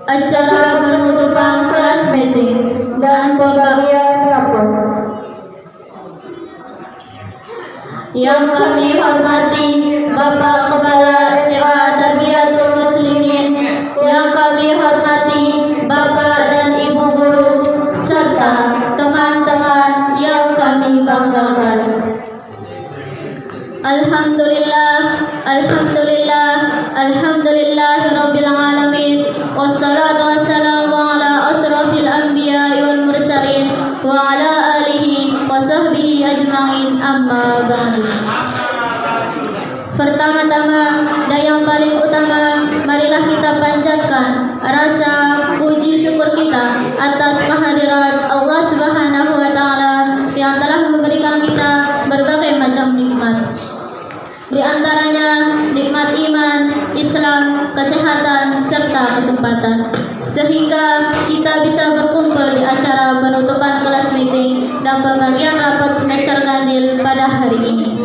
Acara penutupan kelas meeting dan pembagian rapor. Yang kami hormati Bapak Kepala RA Tarbiyatul Muslimin, yang kami hormati Bapak dan Ibu Guru, serta teman-teman yang kami banggakan. Alhamdulillah, alhamdulillah, alhamdulillahirabbil alamin. Wassalatu wassalamu ala asrafil anbiya'i wal mursalin wa ala alihi wa sahbihi ajma'in, amma ba'du. Pertama-tama dan yang paling utama, marilah kita panjatkan rasa puji syukur kita atas kehadirat Allah Subhanahu wa taala yang telah memberikan kita berbagai macam nikmat. Di antaranya nikmat iman, Islam, kesehatan, serta kesempatan, sehingga kita bisa berkumpul di acara penutupan kelas meeting dan pembagian rapot semester ganjil pada hari ini.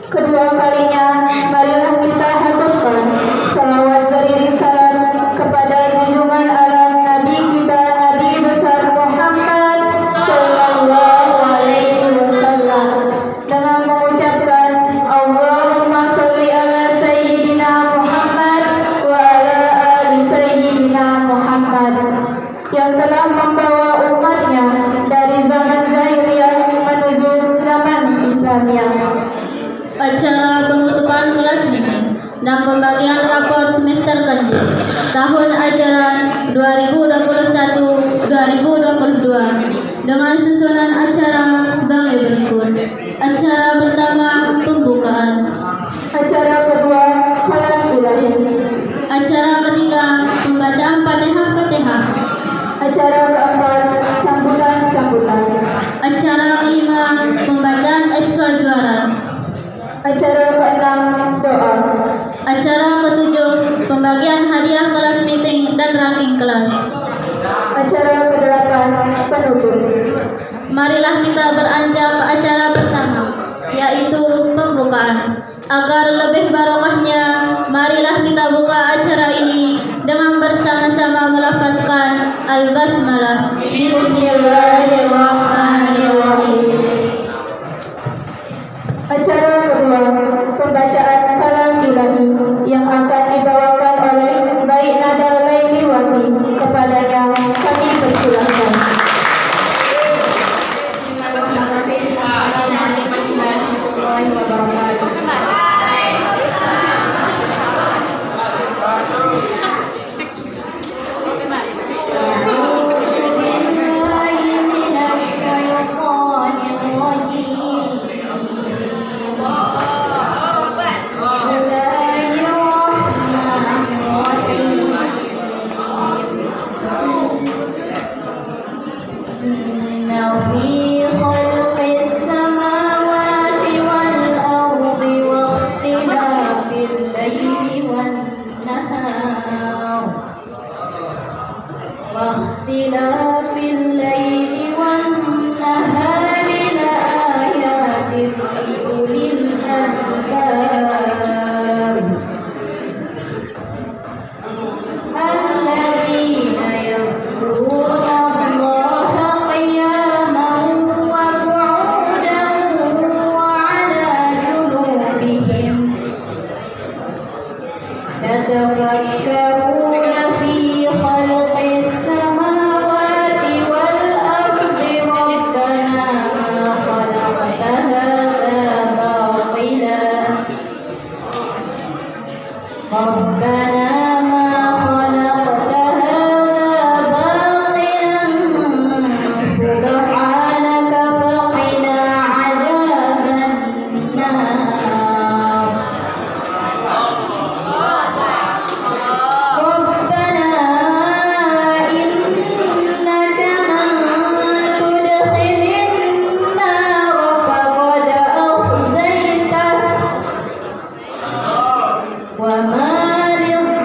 Kedua kalinya, marilah kita haturkan salawat beriring salam kepada junjungan alam Nabi kita, Nabi besar Muhammad Sallallahu Alaihi Wasallam, dengan mengucapkan Allahumma salli ala Sayyidina Muhammad wa ala ali Sayyidina Muhammad, yang telah membawa umatnya dari zaman jahiliyah menuju zaman Islamiyah. Acara penutupan kelas meeting dan pembagian rapot semester ganjil tahun ajaran 2021-2022 dengan susunan acara sebagai berikut. Acara pertama, pembukaan. Acara kedua, kalam ilahi. Acara ketiga, pembacaan Fatihah-Fatihah. Acara keempat, sambutan-sambutan. Acara kelima, pembacaan SK juara. Acara keenam, doa. Acara ketujuh, pembagian hadiah kelas meeting dan ranking kelas. Acara kedelapan, penutup. Marilah kita beranjak ke acara pertama, yaitu pembukaan. Agar lebih barokahnya, marilah kita buka acara ini dengan bersama-sama melafazkan Al-Basmalah. Bismillahirrahmanirrahim. Acara kedua, pembacaan kalam ilahi yang akan dibawakan oleh Baik Nada Lailiwati. Kepadanya kami persilahkan. Bismillahirrahmanirrahim. Assalamualaikum warahmatullahi wabarakatuh. واختلاف الليل والنهار لآيات لأولي الألباب الذين يذكرون الله قياما وقعودا وعلى جنوبهم يتفكرون في خلق السماوات والأرض ربنا ما خلقت هذا باطلا ربنا ما خلقت هذا باطلا سبحانك فقنا عذاب النار ربنا إنك من تدخل النار فقد أخزيته وما للظالمين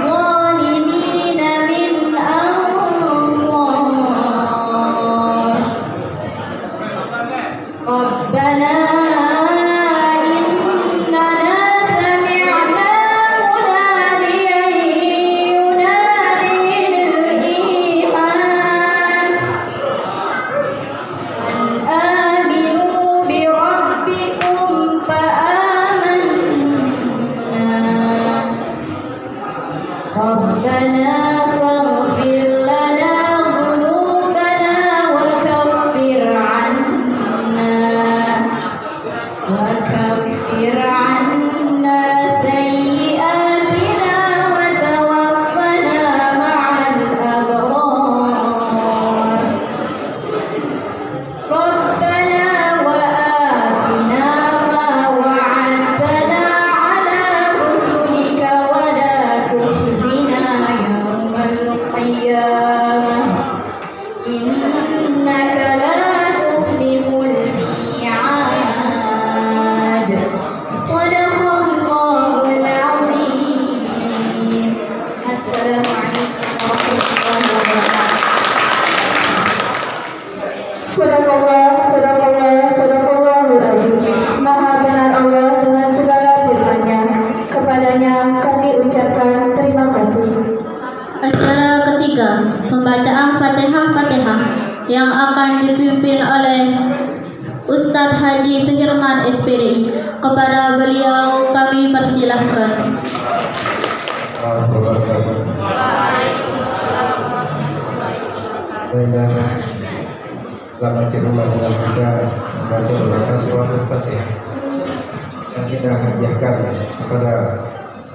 ربنا فاغفر لنا ذنوبنا وكفر عنا سيئاتنا وتوفنا مع الأبرار ربنا وآتنا ما وعدتنا على رسلك ولا تخزنا يوم القيامة إنك لا تخلف الميعاد صدق الله العظيم. السلام عليكم ورحمة الله وبركاته. Sadaqallahul azim. Maha benar Allah dengan segala firman-Nya. Kepadanya kami ucapkan terima kasih. Acara ketiga, pembacaan Fatihah yang akan dipimpin oleh Ustadz Haji Suhirman SPDI. Kepada beliau kami persilahkan. Selamat rumah dengan kita membaca beberapa surat Al-Fatihah yang kita hadiahkan kepada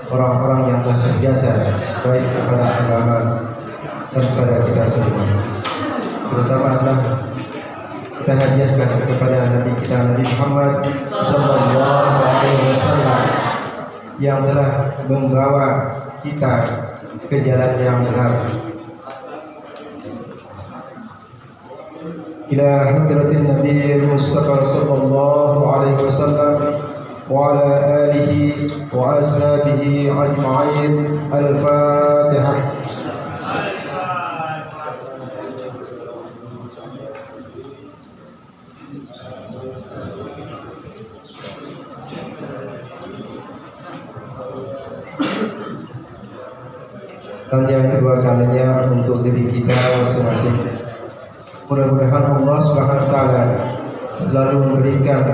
orang-orang yang telah berjasa baik kepada agama dan kepada kita semua. Terutama adalah kita hadiahkan kepada Nabi kita Nabi Muhammad Sallallahu Alaihi Wasallam yang telah membawa kita ke jalan yang benar. إلى حضرة النبي المصطفى صلى الله عليه وسلم وعلى آله وأصحابه أجمعين. الفاتحة. Dan yang kedua kalinya untuk diri kita masing-masing. Mudah-mudahan Allah Subhanahu wa taala selalu memberikan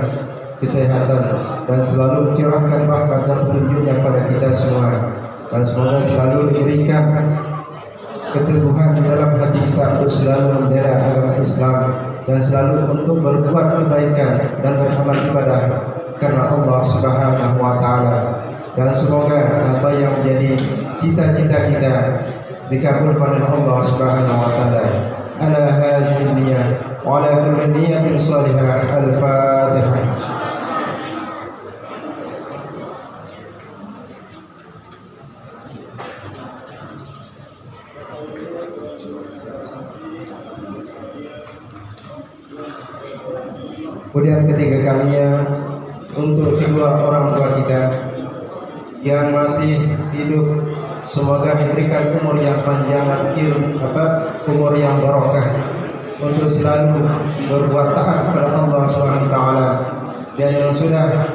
kesehatan dan selalu mencurahkan rahmat dan petunjuknya kepada kita semua, dan semoga selalu diberikan keteguhan di dalam hati kita untuk selalu membela agama Islam dan selalu untuk berbuat kebaikan dan beramal ibadah karena Allah Subhanahu wa taala. Dan semoga apa yang menjadi cita-cita kita dikabulkan oleh Allah Subhanahu wa taala. على هذه النية وعلى كل نية صالحة. الفاتحة. Kemudian ketiga kalinya untuk kedua orang tua kita yang masih hidup, semoga diberikan umur yang panjang dan umur yang barokah untuk selalu berbuat taat kepada Allah Subhanahu wa taala. Dan yang sudah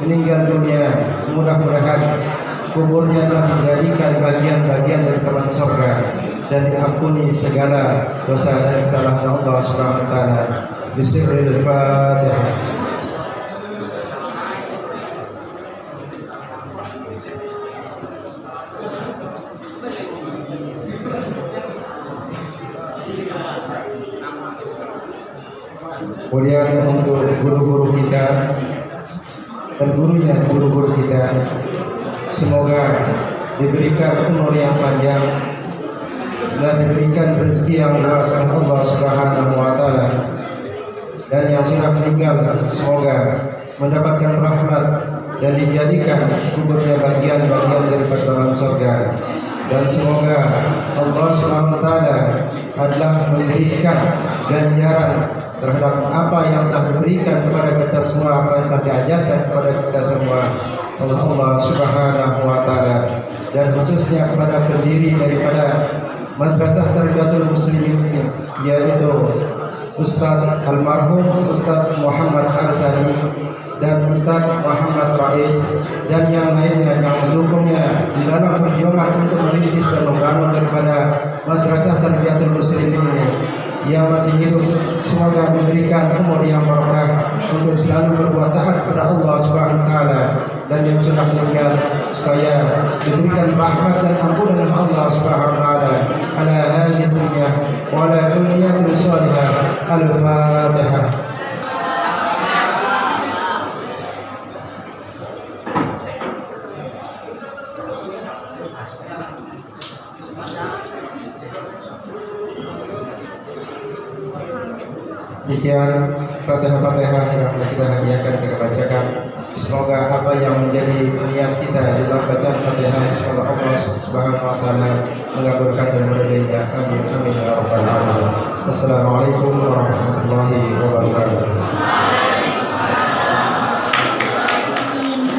meninggal dunia, mudah-mudahan kuburnya telah dijadikan bagian-bagian dari taman surga dan diampuni segala dosa dan kesalahan Allah Subhanahu wa taala. Bismillahirrahmanirrahim. Fatihah. Kemudian untuk guru-guru kita dan guru-guru kita, semoga diberikan umur yang panjang dan diberikan rezeki yang luas oleh Allah Subhanahu wa taala. Dan yang sudah meninggal semoga mendapatkan rahmat dan dijadikan kuburnya bagian-bagian dari taman surga. Dan semoga Allah Subhanahu wa taala adalah memberikan ganjaran terhadap apa yang telah diberikan kepada kita semua, apa yang telah diajarkan kepada kita semua oleh Allah Subhanahu wa taala, dan khususnya kepada pendiri daripada Madrasah Tarbiyatul Muslimin, yaitu Ustaz almarhum Ustaz Muhammad Arsani dan Ustaz Muhammad Rais dan yang lainnya yang mendukungnya di dalam perjuangan untuk merintis dan membangun daripada Madrasah Tarbiyatul Muslimin ini yang masih hidup. Semoga diberikan umur yang barokah untuk selalu berbuat taat kepada Allah Subhanahu wa taala dan yang sudah meninggal, supaya diberikan rahmat dan ampunan Allah Subhanahu wa taala ala hadhihi dunya wa ala kulliyatin salihah. Al-Fatihah. Demikian Fatihah-Fatihah yang kita hadiahkan, kita bacakan. Semoga apa yang menjadi niat kita dalam bacaan Fatihah, semoga Allah Subhanahu wa taala mengabulkan dan meridainya. Amin amin ya rabbal alamin. Assalamualaikum warahmatullahi wabarakatuh.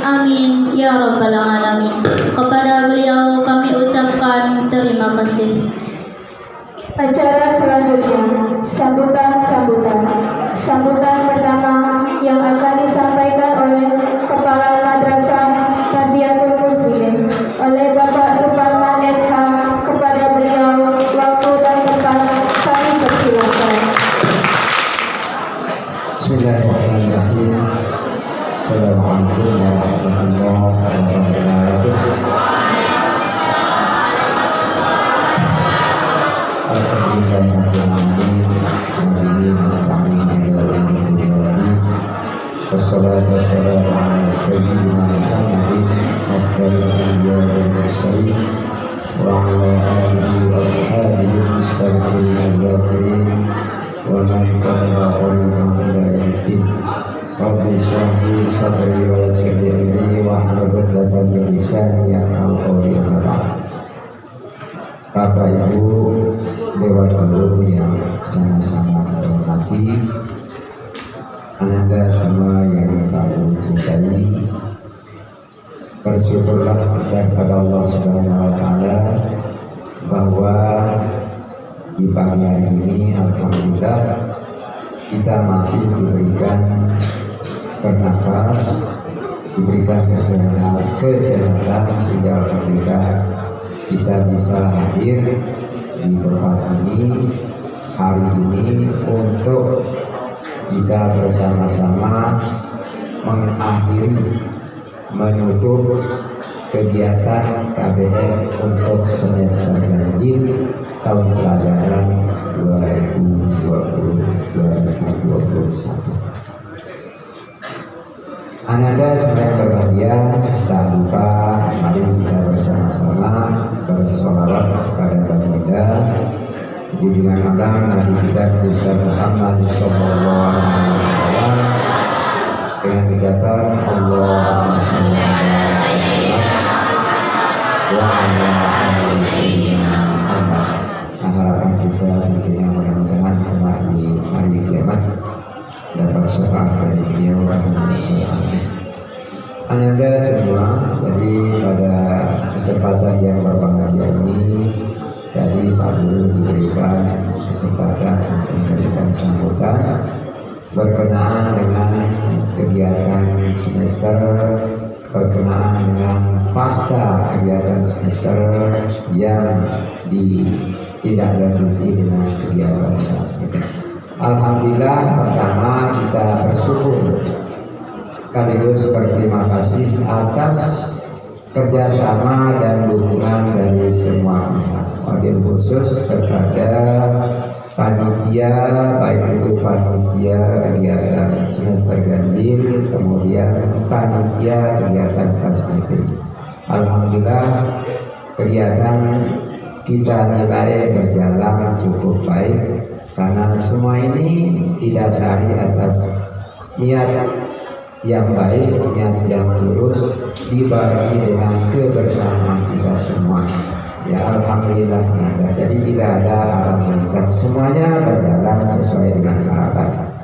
Amin ya rabbal alamin. Kepada beliau kami ucapkan terima kasih. Acara selanjutnya, sambutan pertama yang akan disampaikan oleh Kepala Madrasah Tarbiyatul Muslimin oleh Bapak Suparman SH. Kepada beliau waktu dan tempat kami persilakan. Bismillahirrahmanirrahim. Assalamualaikum warahmatullahi wabarakatuh. Wassalatu wassalamu ala sayyidina Muhammadin afdhalil anbiya'i wal mursalin wa ala alihi wa ashabihi mustaghfirin al-ghafirin wa man sabaqahum ila yaumid. Rabbi shrah li sadri wa yassir li amri wahlul 'uqdatam min lisani yafqahu qawli. Bapak Ibu Dewan Guru yang sama-sama hormati, Ananda semua yang kami cintai, bersyukurlah kita kepada Allah Subhanahu wa taala bahwa di pagi hari ini alhamdulillah kita masih diberikan bernapas, diberikan kesehatan sehingga alhamdulillah kita bisa hadir di tempat ini hari ini untuk kita bersama-sama mengakhiri menutup kegiatan KBM untuk semester ganjil tahun pelajaran 2020-2021. Ananda sedang berbahagia, tak lupa mari kita bersama-sama bersolawat kepada baginda junjungan Allah Nabi kita Nabi Muhammad sallallahu alaihi wasallam dengan ucapan Allahumma shalli ala sayyidina Muhammad. Harapan kita tentunya mudah-mudahan kelak di hari kiamat dapat syafaat dari beliau. Ananda semua, jadi pada kesempatan yang berbahagia ini tadi Pak Guru diberikan kesempatan untuk memberikan sambutan berkenaan dengan kegiatan semester, berkenaan dengan pasca kegiatan semester yang ditindaklanjuti dengan kegiatan semester. Alhamdulillah, pertama kita bersyukur sekaligus berterima kasih atas kerjasama dan dukungan dari semua pihak, wabil khusus kepada panitia, baik itu panitia kegiatan semester ganjil, kemudian panitia kegiatan kelas meeting. Alhamdulillah kegiatan kita nilai berjalan cukup baik karena semua ini didasari atas niat yang baik, niat yang lurus, dibarengi dengan kebersamaan kita semua. Ya alhamdulillah ada. Jadi tidak ada harapan, semuanya berjalan sesuai dengan harapan.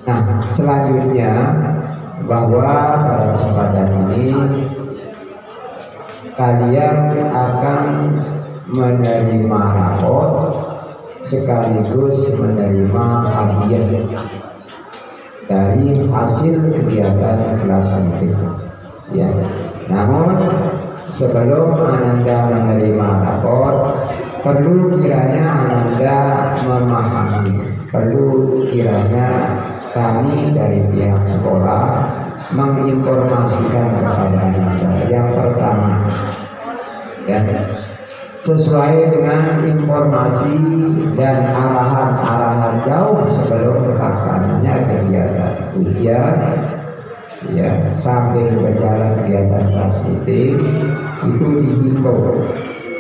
Nah, selanjutnya bahwa pada kesempatan ini kalian akan menerima rapor sekaligus menerima hadiah dari hasil kegiatan kelas meeting. Ya, namun sebelum Ananda menerima rapor, perlu kiranya Ananda memahami, perlu kiranya kami dari pihak sekolah menginformasikan kepada Anda. Yang pertama, ya, sesuai dengan informasi dan arahan-arahan jauh sebelum terlaksananya kegiatan ujian, ya, sambil berjalan kegiatan kelas meeting, itu dihimbau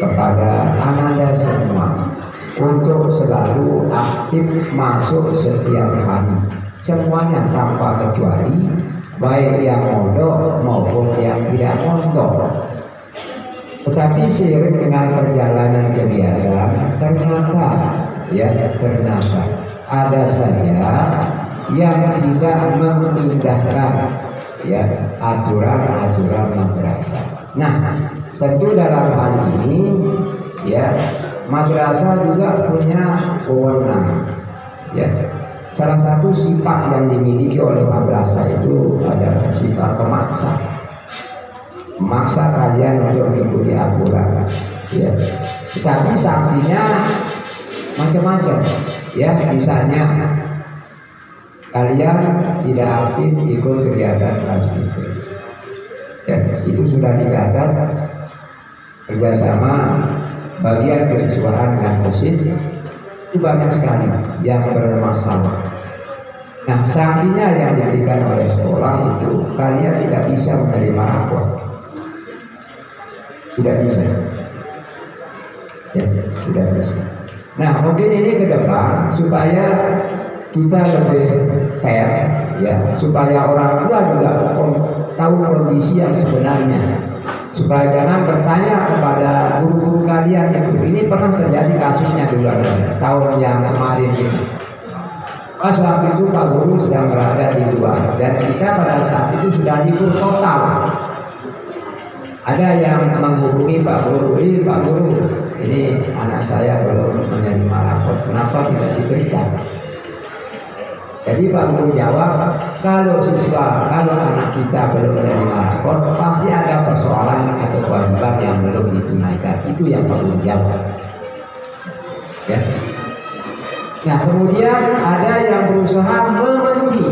kepada Anda semua untuk selalu aktif masuk setiap hari, semuanya tanpa kecuali, baik yang mondok maupun yang tidak mondok. Tetapi seiring dengan perjalanan kegiatan ternyata ada saja yang tidak mengindahkan aturan-aturan madrasah. Nah, tentu dalam hal ini madrasah juga punya wewenang. Salah satu sifat yang dimiliki oleh madrasah itu adalah sifat memaksa kalian untuk mengikuti aturan, Tetapi sanksinya macam-macam, misalnya kalian tidak aktif ikut kegiatan kelas itu, itu sudah dicatat kerjasama bagian kesiswaan dengan OSIS, itu banyak sekali yang bermasalah. Nah, sanksinya yang diberikan oleh sekolah itu kalian tidak bisa menerima rapor. Tidak bisa. Tidak bisa. Nah, mungkin ini ke depan supaya kita lebih fair, supaya orang tua juga tahu kondisi yang sebenarnya, supaya jangan bertanya kepada guru-guru kalian itu. Ini pernah terjadi kasusnya dulu tahun yang kemarin ini. Pas waktu itu Pak Guru sedang berada di luar dan kita pada saat itu sudah libur total. Ada yang menghubungi Pak Guru, Pak Guru, ini anak saya belum menerima rapor, kenapa tidak diberikan? Jadi Pak Guru jawab, kalau anak kita belum menerima rapor, pasti ada persoalan atau kewajiban yang belum ditunaikan. Itu yang Pak Guru jawab. Nah, kemudian ada yang berusaha memenuhi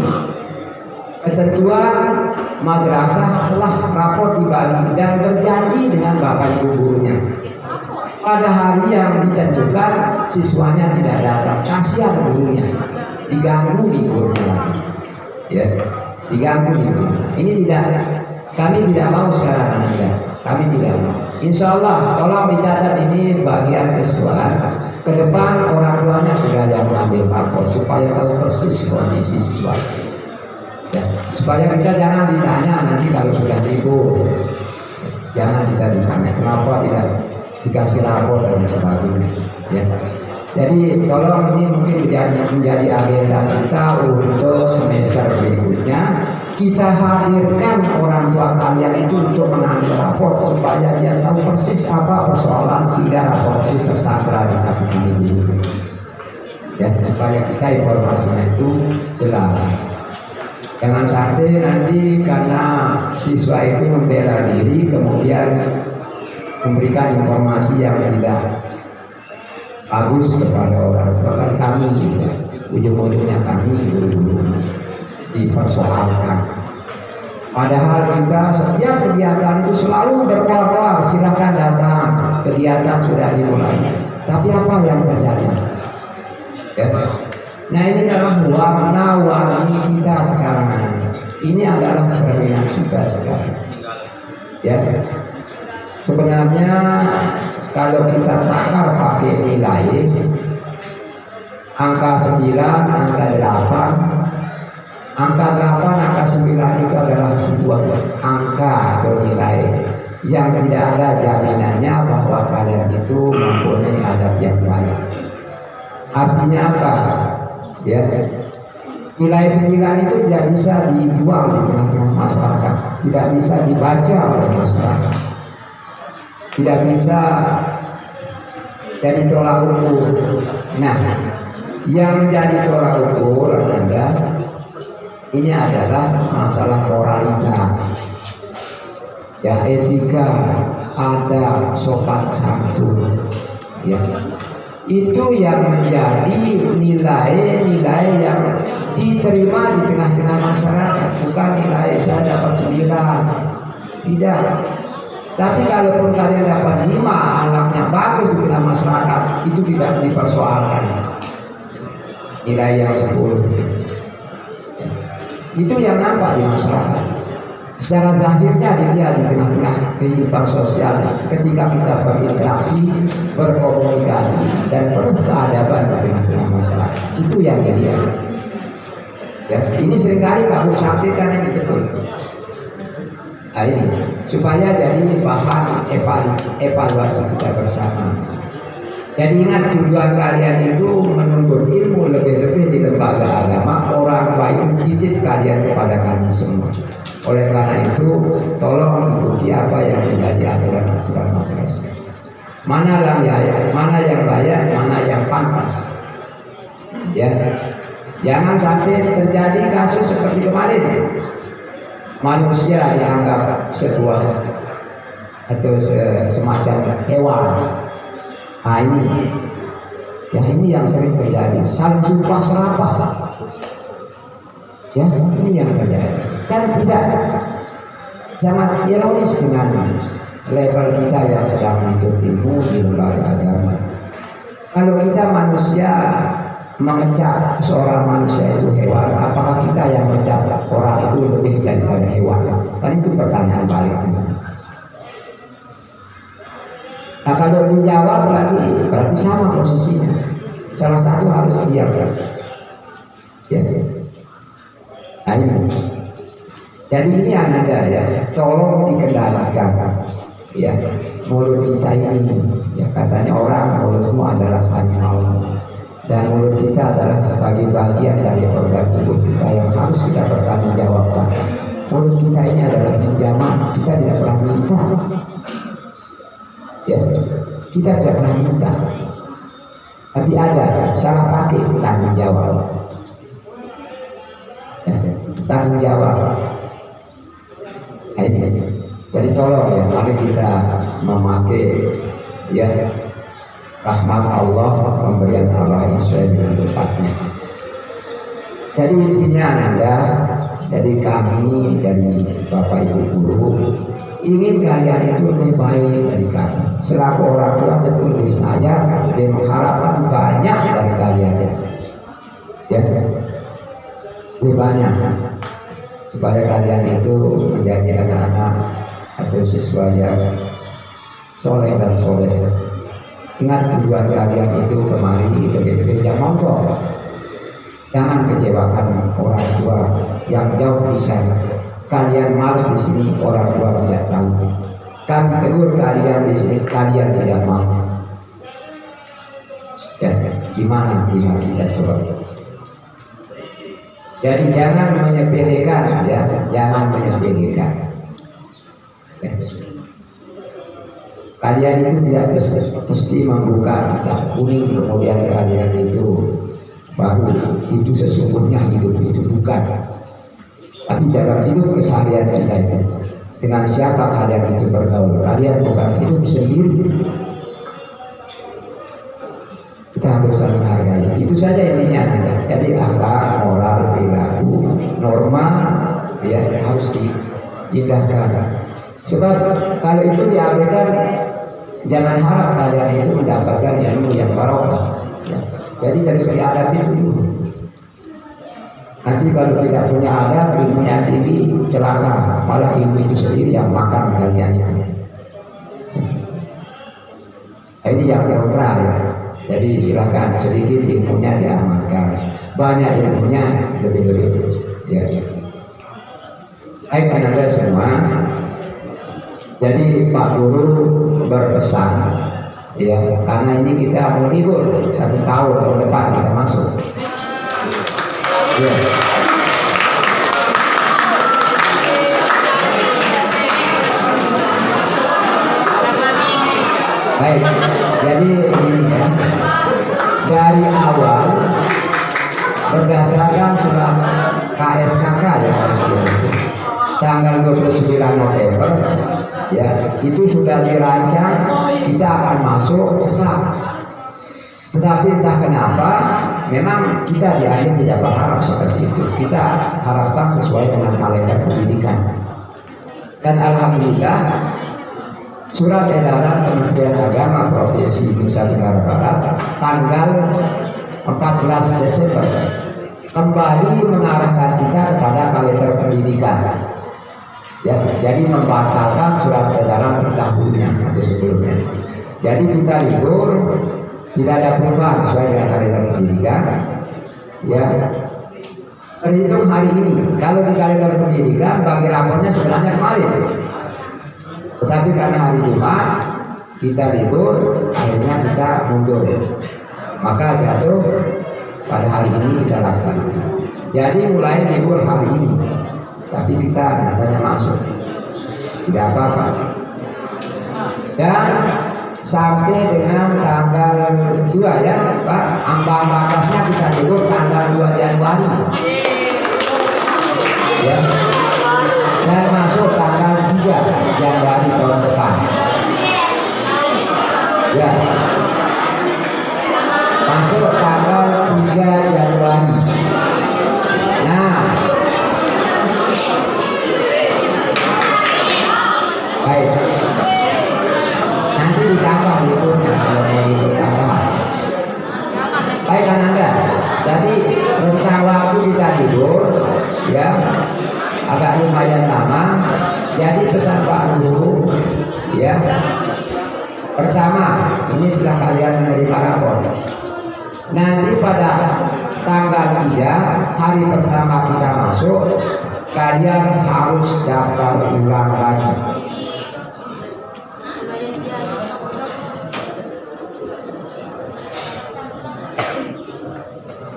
ketentuan madrasah setelah rapor dibagi dan berjanji dengan bapak ibu gurunya. Pada hari yang ditentukan siswanya tidak datang, kasihan gurunya, diganggu di gurunya lagi, diganggu di gurunya. Ini kami tidak mau sekarang Anda, kami tidak mau. Insya Allah, tolong dicatat ini bagian kesiswaan. Ke depan orang tuanya sudah yang mengambil rapor supaya tahu persis kondisi siswa. Supaya kita jangan ditanya nanti kalau sudah libur, jangan kita ditanya kenapa tidak dikasih rapor dan sebagainya. Jadi tolong ini mungkin menjadi agenda kita untuk semester berikutnya. Kita hadirkan orang tua kalian itu untuk mengambil rapor supaya dia tahu persis apa persoalan sehingga rapor itu tersandra di hati kami dulu. Supaya kita informasinya itu jelas. Jangan sampai nanti karena siswa itu membela diri kemudian memberikan informasi yang tidak bagus kepada orang tua, kan kami juga ujung-ujungnya kami guru-guru dipersoalkan. Padahal kita setiap kegiatan itu selalu berkoar-koar, silakan datang, kegiatan sudah dimulai. Tapi apa yang terjadi? Nah, ini adalah warna-warni kita sekarang. Ini adalah cerminan kita sekarang. Sebenarnya kalau kita takar pakai nilai angka 9, angka 8, angka 8, angka 9 itu adalah sebuah angka atau nilai yang tidak ada jaminannya bahwa kalian itu mempunyai adab yang baik. Artinya apa? Nilai 9 itu tidak bisa dijual di tengah-tengah masyarakat, tidak bisa dibaca oleh masyarakat, tidak bisa jadi tolak ukur. Nah, yang menjadi tolak ukur Anda ini adalah masalah moralitas, etika, adab, sopan santun. itu yang menjadi nilai-nilai yang diterima di tengah-tengah masyarakat, bukan nilai saya dapat 9, tidak. Tapi kalaupun kalian dapat 5, anaknya bagus di tengah masyarakat, itu tidak dipersoalkan nilai yang 10. Itu yang nampak di masyarakat. Secara zahirnya dilihat di tengah-tengah kehidupan sosial ketika kita berinteraksi, berkomunikasi dan penuh keadaban di tengah-tengah masyarakat. Itu yang dilihat. Ya, ini seringkali Pak Bu sampaikan ini betul. Nah, ini supaya jadi bahan evaluasi kita bersama. Jadi ingat, tujuan kalian itu menuntut ilmu, lebih-lebih di lembaga agama. Orang baik titip kalian kepada kami semua. Oleh karena itu, tolong ikuti apa yang menjadi aturan-aturan madrasah. Mana yang layak, mana yang pantas. Ya, jangan sampai terjadi kasus seperti kemarin. Manusia dianggap sebuah atau semacam hewan. Nah ini yang sering terjadi. Saling sumpah serapah. Ya, ini yang terjadi. Kan tidak, jangan ironis dengan level kita yang sedang menuntut ilmu di lembaga agama. Kalau kita manusia mengecap seorang manusia itu hewan, apakah kita yang mencap orang itu lebih daripada hewan? Kan itu pertanyaan baliknya. Nah, kalau dijawab lagi berarti sama posisinya. Salah satu harus diam. Ya. Nah, ini. Jadi ini Anda ya, tolong dikendalikan. Ya, mulut kita ini, ya katanya orang mulutmu adalah hanya Allah. Dan mulut kita adalah sebagai bagian dari organ tubuh kita yang harus kita bertanggungjawabkan. Mulut kita ini adalah pinjaman, kita tidak pernah minta. Ya, kita tidak pernah minta. Tapi ada salah pakai tanggung jawab. Ya, tanggung jawab. Jadi tolong ya, mari kita memakai ya rahmat Allah, pemberian Allah sesuai dengan tempatnya. Jadi intinya Anda, jadi kami dari Bapak Ibu guru ingin kalian itu lebih baik dari kami. Selaku orang tua tentu lebih sayang dan mengharapkan banyak dari kalian. Ya, lebih banyak supaya kalian itu menjadi anak-anak atau siswa yang soleh dan soleh. Ingat tujuan kalian itu kemari begitu yang nonton. Jangan kecewakan orang tua yang jauh di sana. Kalian malas di sini, orang tua tidak tahu. Kami tegur kalian di sini, kalian tidak mau. Ya, gimana kita coba? Jadi jangan menyepelekan, ya, jangan menyepelekan. Ya. Kalian itu tidak mesti membuka kitab kuning kemudian kalian itu baru itu sesungguhnya hidup itu bukan. Tapi dalam hidup keseharian kita itu dengan siapa kalian itu bergaul, kalian bukan hidup sendiri. Kita harus saling menghargai. Itu saja intinya. Jadi akhlak, moral, perilaku, norma ya harus diindahkan. Sebab kalau itu diabaikan, jangan harap kalian itu mendapatkan ilmu yang barokah. Ya. Jadi dari segi adab itu dulu. Nanti kalau tidak punya adab, ilmunya tinggi, celaka. Malah ilmu itu sendiri yang makan kalian itu. Ini yang kontra ya. Jadi silakan sedikit ilmunya diamalkan, banyak ilmunya lebih-lebih. Ya. Baik Anda semua. Jadi Pak Guru berpesan, ya karena ini kita mau libur 1 tahun depan kita masuk. Ya. Baik, jadi ini ya, dari awal berdasarkan surat KSKK ya harus dilakukan tanggal 29 November ya itu sudah dirancang kita akan masuk Tetapi entah kenapa memang kita di akhir tidak berharap seperti itu. Kita harapkan sesuai dengan kalender pendidikan. Dan alhamdulillah surat edaran Kementerian Agama Provinsi Nusa Tenggara Barat tanggal 14 Desember kembali mengarahkan kita kepada kalender pendidikan. Ya, jadi membatalkan surat edaran terdahulunya atau sebelumnya. Jadi kita libur, tidak ada perubahan sesuai dengan kalender pendidikan. Ya, terhitung hari ini. Kalau di kalender pendidikan bagi rapornya sebenarnya kemarin. Tetapi karena hari Jumat kita libur, akhirnya kita mundur. Maka jatuh pada hari ini kita laksanakan. Jadi mulai libur hari ini, tapi kita nyatanya masuk. Tidak apa-apa. Dan sampai dengan tanggal 2 ya Pak, ambang batasnya kita libur tanggal 2 Januari. Ya. Dan masuk tanggal 3 Januari tahun depan. Ya. Masuk tanggal 3 Januari. Nah, baik. Nanti ditambah liburnya kalau mau ditambah. Baik Ananda. Jadi rentang waktu kita libur, ya, agak lumayan lama. Jadi pesan Pak Guru, ya. Pertama, ini setelah kalian menerima rapor. Nanti pada tanggal 3 hari pertama kita masuk, kalian harus daftar ulang lagi.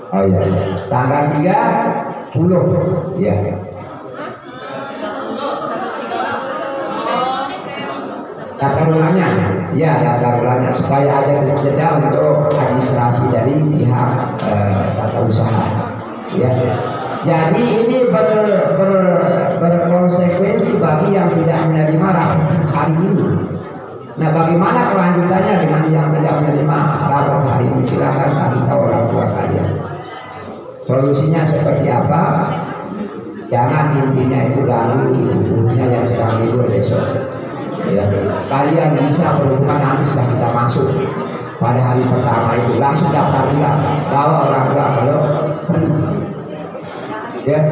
Oh iya, tanggal 30 ya. Daftar ulangnya, ya daftar ulangnya supaya ada jeda untuk administrasi dari pihak tata usaha. Ya, jadi ini berkonsekuensi bagi yang tidak menerima rapor hari ini. Nah, bagaimana kelanjutannya dengan yang tidak menerima rapor hari ini? Silakan kasih tahu orang tua kalian. Solusinya seperti apa? Jangan intinya itu lalu ibunya yang sedang libur besok. Ya, kalian bisa berhubungan nanti setelah kita masuk pada hari pertama itu langsung daftar ulang, bawa orang tua kalau perlu. Ya.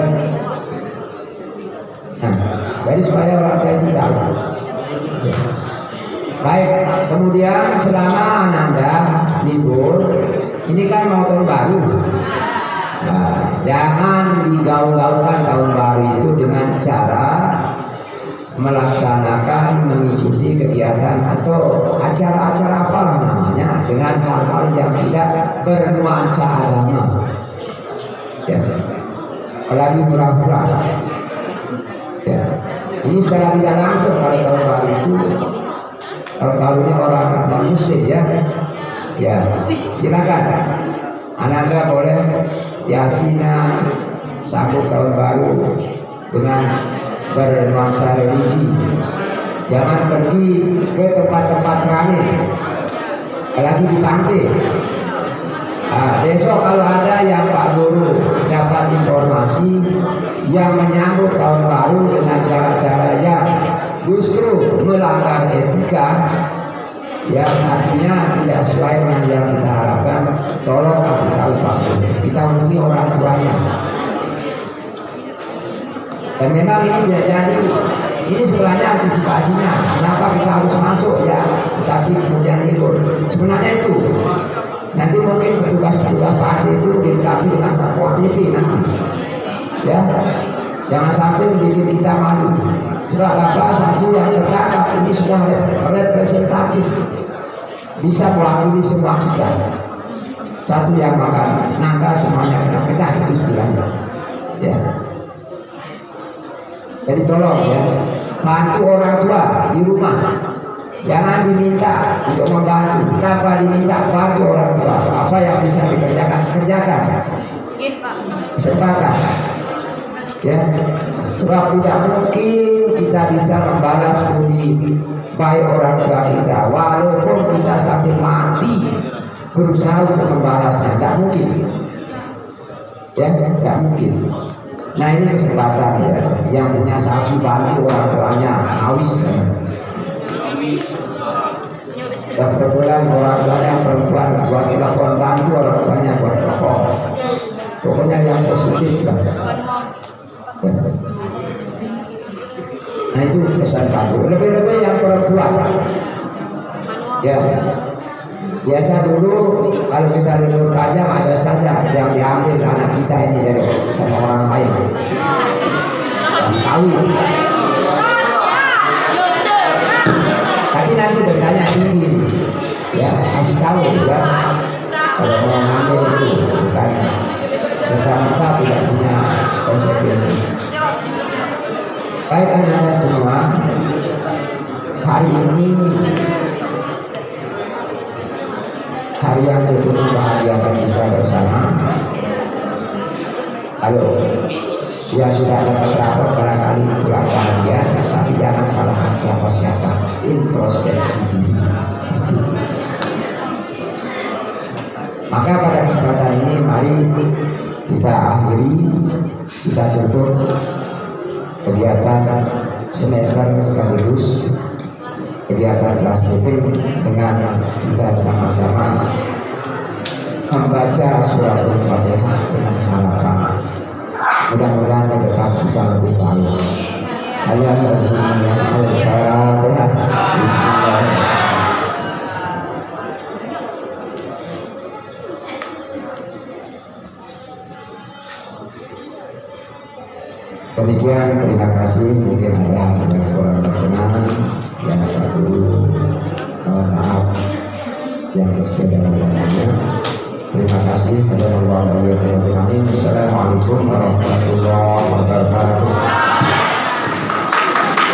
Nah, jadi supaya orang tua itu tahu. Ya. Baik, kemudian selama Ananda libur, ini kan mau tahun baru. Nah, jangan digaul-gaulkan tahun baru itu dengan cara melaksanakan, mengikuti kegiatan atau acara-acara apalah namanya dengan hal-hal yang tidak bernuansa agama. Ya, apalagi pura-pura. Ya, ini secara tidak langsung pada tahun baru itu, tahun barunya orang non-muslim ya. Ya, silakan. Ananda boleh yasinan sambut tahun baru dengan bernuansa religi. Jangan pergi ke tempat-tempat ramai, apalagi di pantai. Besok kalau ada yang Pak Guru dapat informasi yang menyambut tahun baru dengan cara-cara yang justru melanggar etika, yang artinya tidak sesuai dengan yang kita harapkan, tolong kasih tahu Pak Guru. Kita hubungi orang tuanya. Dan memang ini tidak jadi. Ini sebenarnya antisipasinya. Kenapa kita harus masuk ya, tetapi kemudian libur. Sebenarnya itu. Nanti mungkin petugas-petugas pantai itu dilengkapi dengan satpol PP nanti. Ya, jangan sampai bikin kita malu. Sebab apa? Satu yang tertangkap ini sudah representatif, bisa mewakili semua kita. Satu yang makan nangka semuanya kena pedah, itu istilahnya. Ya. Jadi tolong ya, bantu orang tua di rumah. Jangan diminta untuk membantu, tanpa diminta bantu orang tua. Apa yang bisa dikerjakan, kerjakan. Sepakat. Ya, sebab tidak mungkin kita bisa membalas budi baik orang tua kita, walaupun kita sampai mati berusaha untuk membalasnya, nggak mungkin, ya nggak mungkin. Nah ini kesempatan ya, yang punya sapi bantu orang tuanya, awis. Dan kebetulan orang tuanya perempuan, buat telepon bantu orang tuanya buat telepon. Pokoknya yang positif lah. Ya. Nah itu pesan bantu. Lebih-lebih yang perempuan. Ya. Biasa dulu kalau kita libur panjang ada saja yang diambil anak kita ini dari sama orang lain. Yang kawin. Tapi nanti bertanya tinggi nih, ya kasih tahu ya kalau mau ngambil itu bukan serta-merta tidak punya konsekuensi. Baik anak-anak semua, hari ini hari yang betul membahagiakan kita bersama. Halo, yang sudah dapat rapor barangkali kurang bahagia, tapi jangan salahkan siapa-siapa. Introspeksi diri. Maka pada kesempatan ini mari kita akhiri, kita tutup kegiatan semester sekaligus kegiatan kelas meeting dengan kita sama-sama membaca surat Al-Fatihah dengan harapan mudah-mudahan ke depan kita lebih baik. Al-Fatihah. Bismillahirrahmanirrahim. Demikian, terima kasih. Mungkin ada yang kurang berkenan, yang tak dulu, mohon maaf yang bersederhana. Terima kasih. Assalamualaikum warahmatullahi wabarakatuh.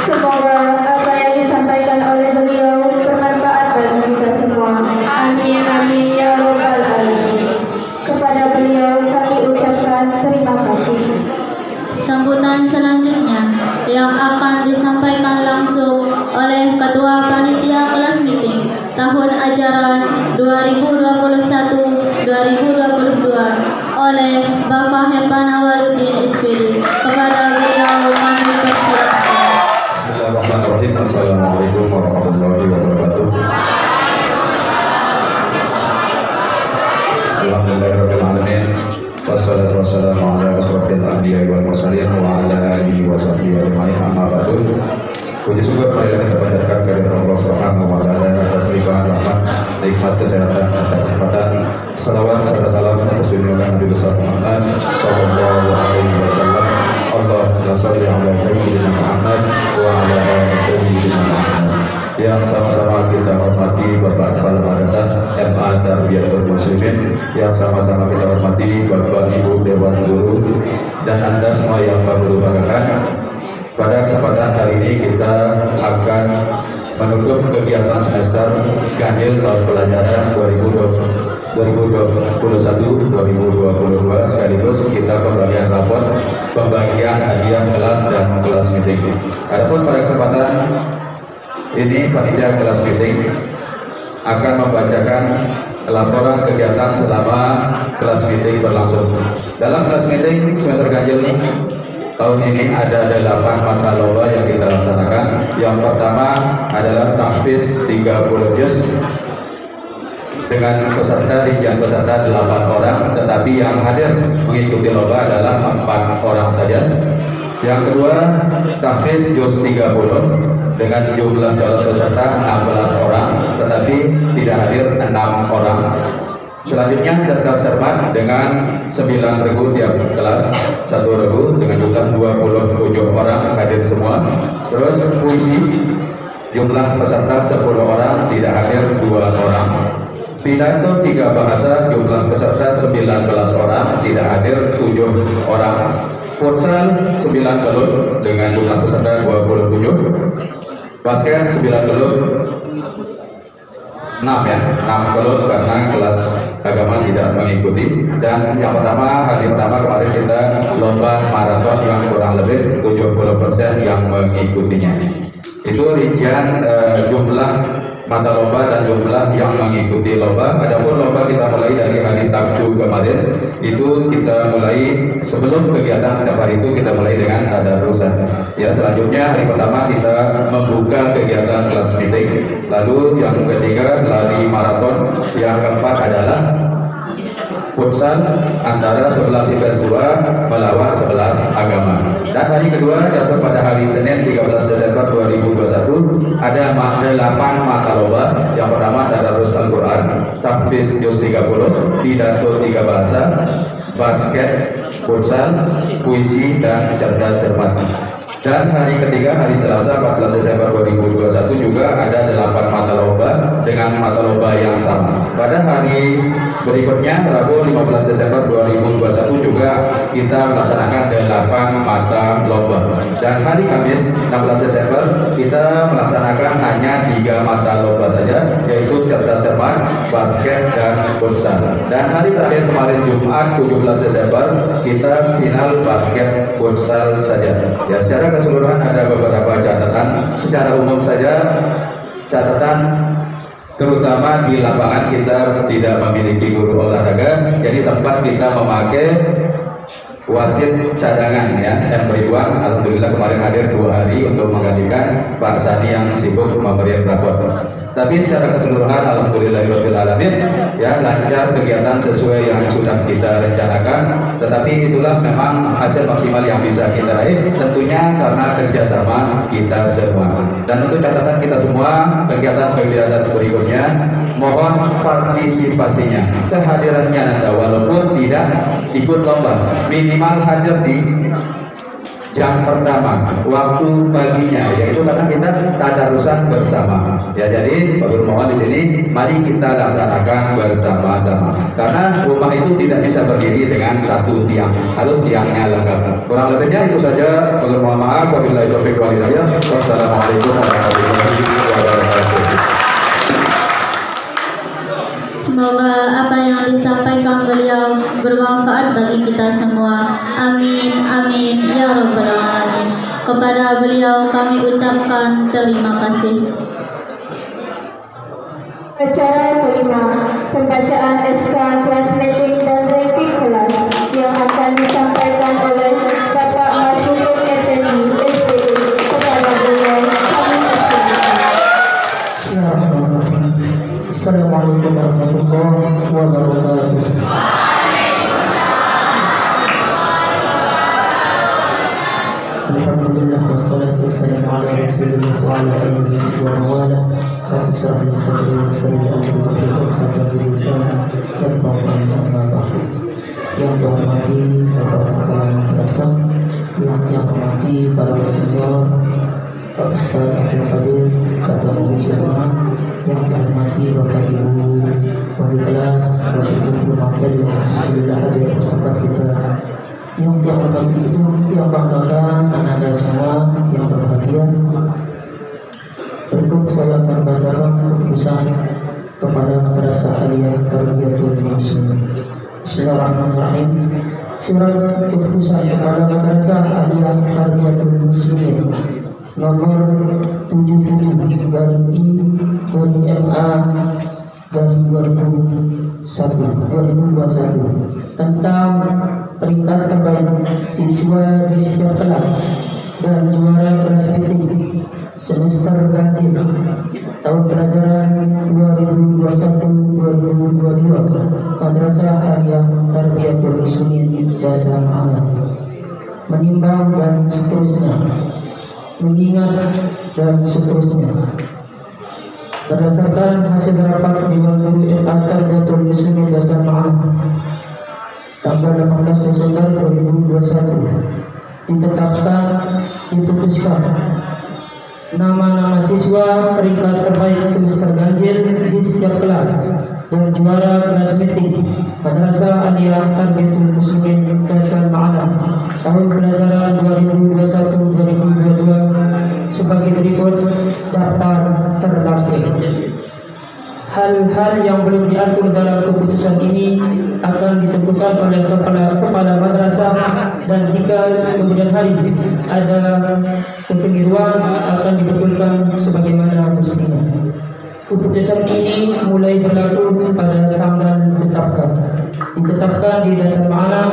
Semoga apa yang disampaikan oleh beliau bermanfaat bagi kita semua. Amin amin ya robbal alamin. Kepada beliau kami ucapkan terima kasih. Sambutan selanjutnya yang akan disampaikan langsung oleh Ketua Panitia Kelas Meeting tahun ajaran 2021-2022 oleh Bapak Herman Awaludin SPD. Kepada beliau kami persilakan. Bismillahirrahmanirrahim. Assalamualaikum warahmatullahi wabarakatuh. Alhamdulillahirrahmanirrahim. Wassalatu wassalamu ala asrofil anbiya'i wal mursalin wa ala alihi wa sahbihi ajma'in, amma ba'du. Puji syukur marilah kita panjatkan kehadirat Allah Subhanahu wa taala atas limpahan rahmat, nikmat kesehatan serta kesempatan. Salawat serta salam atas junjungan Nabi besar Muhammad sallallahu alaihi wasallam. Allahumma shalli ala sayyidina Muhammad wa ala ali sayyidina Muhammad. Yang sama-sama kita hormati Bapak Kepala Madrasah MA Tarbiyatul Muslimin, yang sama-sama kita hormati Bapak Ibu Dewan Guru dan Anda semua yang kami banggakan. Pada kesempatan hari ini kita akan menutup kegiatan semester ganjil tahun pelajaran 2021-2022 sekaligus kita pembagian rapor, pembagian hadiah kelas dan kelas meeting. Adapun pada kesempatan ini panitia kelas meeting akan membacakan laporan kegiatan selama kelas meeting berlangsung. Dalam kelas meeting semester ganjil tahun ini ada 8 mata lomba yang kita laksanakan. Yang pertama adalah tahfiz 30 juz dengan peserta rincian peserta 8 orang, tetapi yang hadir mengikuti lomba adalah 4 orang saja. Yang kedua, tahfiz juz 30 dengan jumlah calon peserta 16 orang, tetapi tidak hadir 6 orang. Selanjutnya cerdas cermat dengan 9 regu tiap kelas, 1 regu dengan jumlah 27 orang hadir semua. Terus puisi jumlah peserta 10 orang, tidak hadir 2 orang. Pidato 3 bahasa jumlah peserta 19 orang, tidak hadir 7 orang. Futsal 9 kelut dengan jumlah peserta 27. Basket 9 kelut 6 ya, 6 kelut karena kelas agama tidak mengikuti. Dan yang pertama, hari pertama kemarin kita lomba maraton yang kurang lebih 70% yang mengikutinya. Itu rincian jumlah mata lomba dan jumlah yang mengikuti lomba. Adapun lomba kita mulai dari hari Sabtu kemarin, itu kita mulai sebelum kegiatan setiap hari itu kita mulai dengan tadarusan. Ya, selanjutnya hari pertama kita membuka kegiatan kelas meeting. Lalu yang ketiga lari maraton. Yang keempat adalah futsal antara 11 IPS 2 melawan 11 agama. Dan hari kedua yaitu pada hari Senin 13 Desember 2021 ada 8 mata lomba. Yang pertama tadarus Al-Quran, tahfiz juz 30, pidato 3 bahasa, basket, futsal, puisi, dan cerdas cermat. Dan hari ketiga hari Selasa 14 Desember 2021 juga ada 8 mata lomba dengan mata lomba yang sama. Pada hari berikutnya Rabu 15 Desember 2021 juga kita melaksanakan 8 mata lomba. Dan hari Kamis 16 Desember kita melaksanakan hanya 3 mata lomba saja, yaitu cerdas cermat, basket, dan futsal. Dan hari terakhir kemarin Jumat 17 Desember kita final basket futsal saja. Ya, secara keseluruhan ada beberapa catatan. Secara umum saja catatan, terutama di lapangan kita tidak memiliki guru olahraga, jadi sempat kita memakai wasit cadangan ya, yang beribuan. Alhamdulillah kemarin hadir 2 hari untuk menggantikan Pak Sani yang sibuk memberi rapot. Tapi secara keseluruhan alhamdulillahirabbil alamin ya, lancar kegiatan sesuai yang sudah kita rencanakan. Tetapi itulah memang hasil maksimal yang bisa kita raih, tentunya karena kerjasama kita semua. Dan untuk catatan kita semua, kegiatan-kegiatan berikutnya mohon partisipasinya, kehadirannya Anda walaupun tidak ikut lomba, minimal hadir di jam pertama waktu paginya, yaitu karena kita tadarusan bersama. Ya, jadi Pak Guru mohon di sini mari kita laksanakan bersama-sama. Karena rumah itu tidak bisa berdiri dengan satu tiang, harus tiangnya lengkap. Kurang lebihnya itu saja. Pak Guru mohon maaf. Wabillahi taufiq wal hidayah. Wassalamualaikum warahmatullahi wabarakatuh. Semoga apa yang disampaikan beliau bermanfaat bagi kita semua. Amin, amin, ya rabbal alamin. Kepada beliau kami ucapkan terima kasih. Acara kelima, pembacaan SK kelas meeting dan ranking kelas yang akan disampaikan oleh Bapak Masukin Effendi, SPD. Kepada beliau kami persilakan. Assalamualaikum warahmatullahi wabarakatuh. Alhamdulillah wassalatu wassalamu ala rasulillah wa ala alihi wa mawalah. Rabbi shrah li sadri wa yassir li amri wahlul 'uqdatam min lisani yafqahu qawli. Amma ba'du. Yang dihormati Bapak Kepala Madrasah, yang dihormati para senior, Pak Ustaz Abdul Qadir, Ketua Majelis Ulama, yang dihormati Bapak Ibu wali kelas, Bapak Ibu Mahfil yang alhamdulillah hadir di tempat kita, yang dihormati itu, yang banggakan anak-anak semua yang berbahagia. Berikut saya akan bacakan keputusan kepada Madrasah Aliyah Tarbiyatul Muslimin. Bismillahirrahmanirrahim. Surat keputusan kepada Madrasah Aliyah Tarbiyatul Muslimin nomor 77 garing I garing MA garing 2021 tentang peringkat terbaik siswa di setiap kelas dan juara kelas meeting semester ganjil tahun pelajaran 2021-2022 Madrasah Aliyah Tarbiyatul Muslimin Dasar Ma'arif, menimbang dan seterusnya, mengingat dan seterusnya. Berdasarkan hasil rapat Dewan Guru MA Tarbiyatul Muslimin Dasar Ma'arif tanggal 18 Desember 2021 ditetapkan, diputuskan nama-nama siswa peringkat terbaik semester ganjil di setiap kelas dan juara kelas meeting Madrasah Aliyah Tarbiyatul Muslimin Dasar Ma'arif tahun pelajaran 2021-2022 sebagai berikut daftar terlampir. Hal-hal yang belum diatur dalam keputusan ini akan ditentukan oleh kepala madrasah, dan jika kemudian hari ada kekeliruan akan dibetulkan sebagaimana mestinya. Keputusan ini mulai berlaku pada tanggal ditetapkan di dasar ma'alam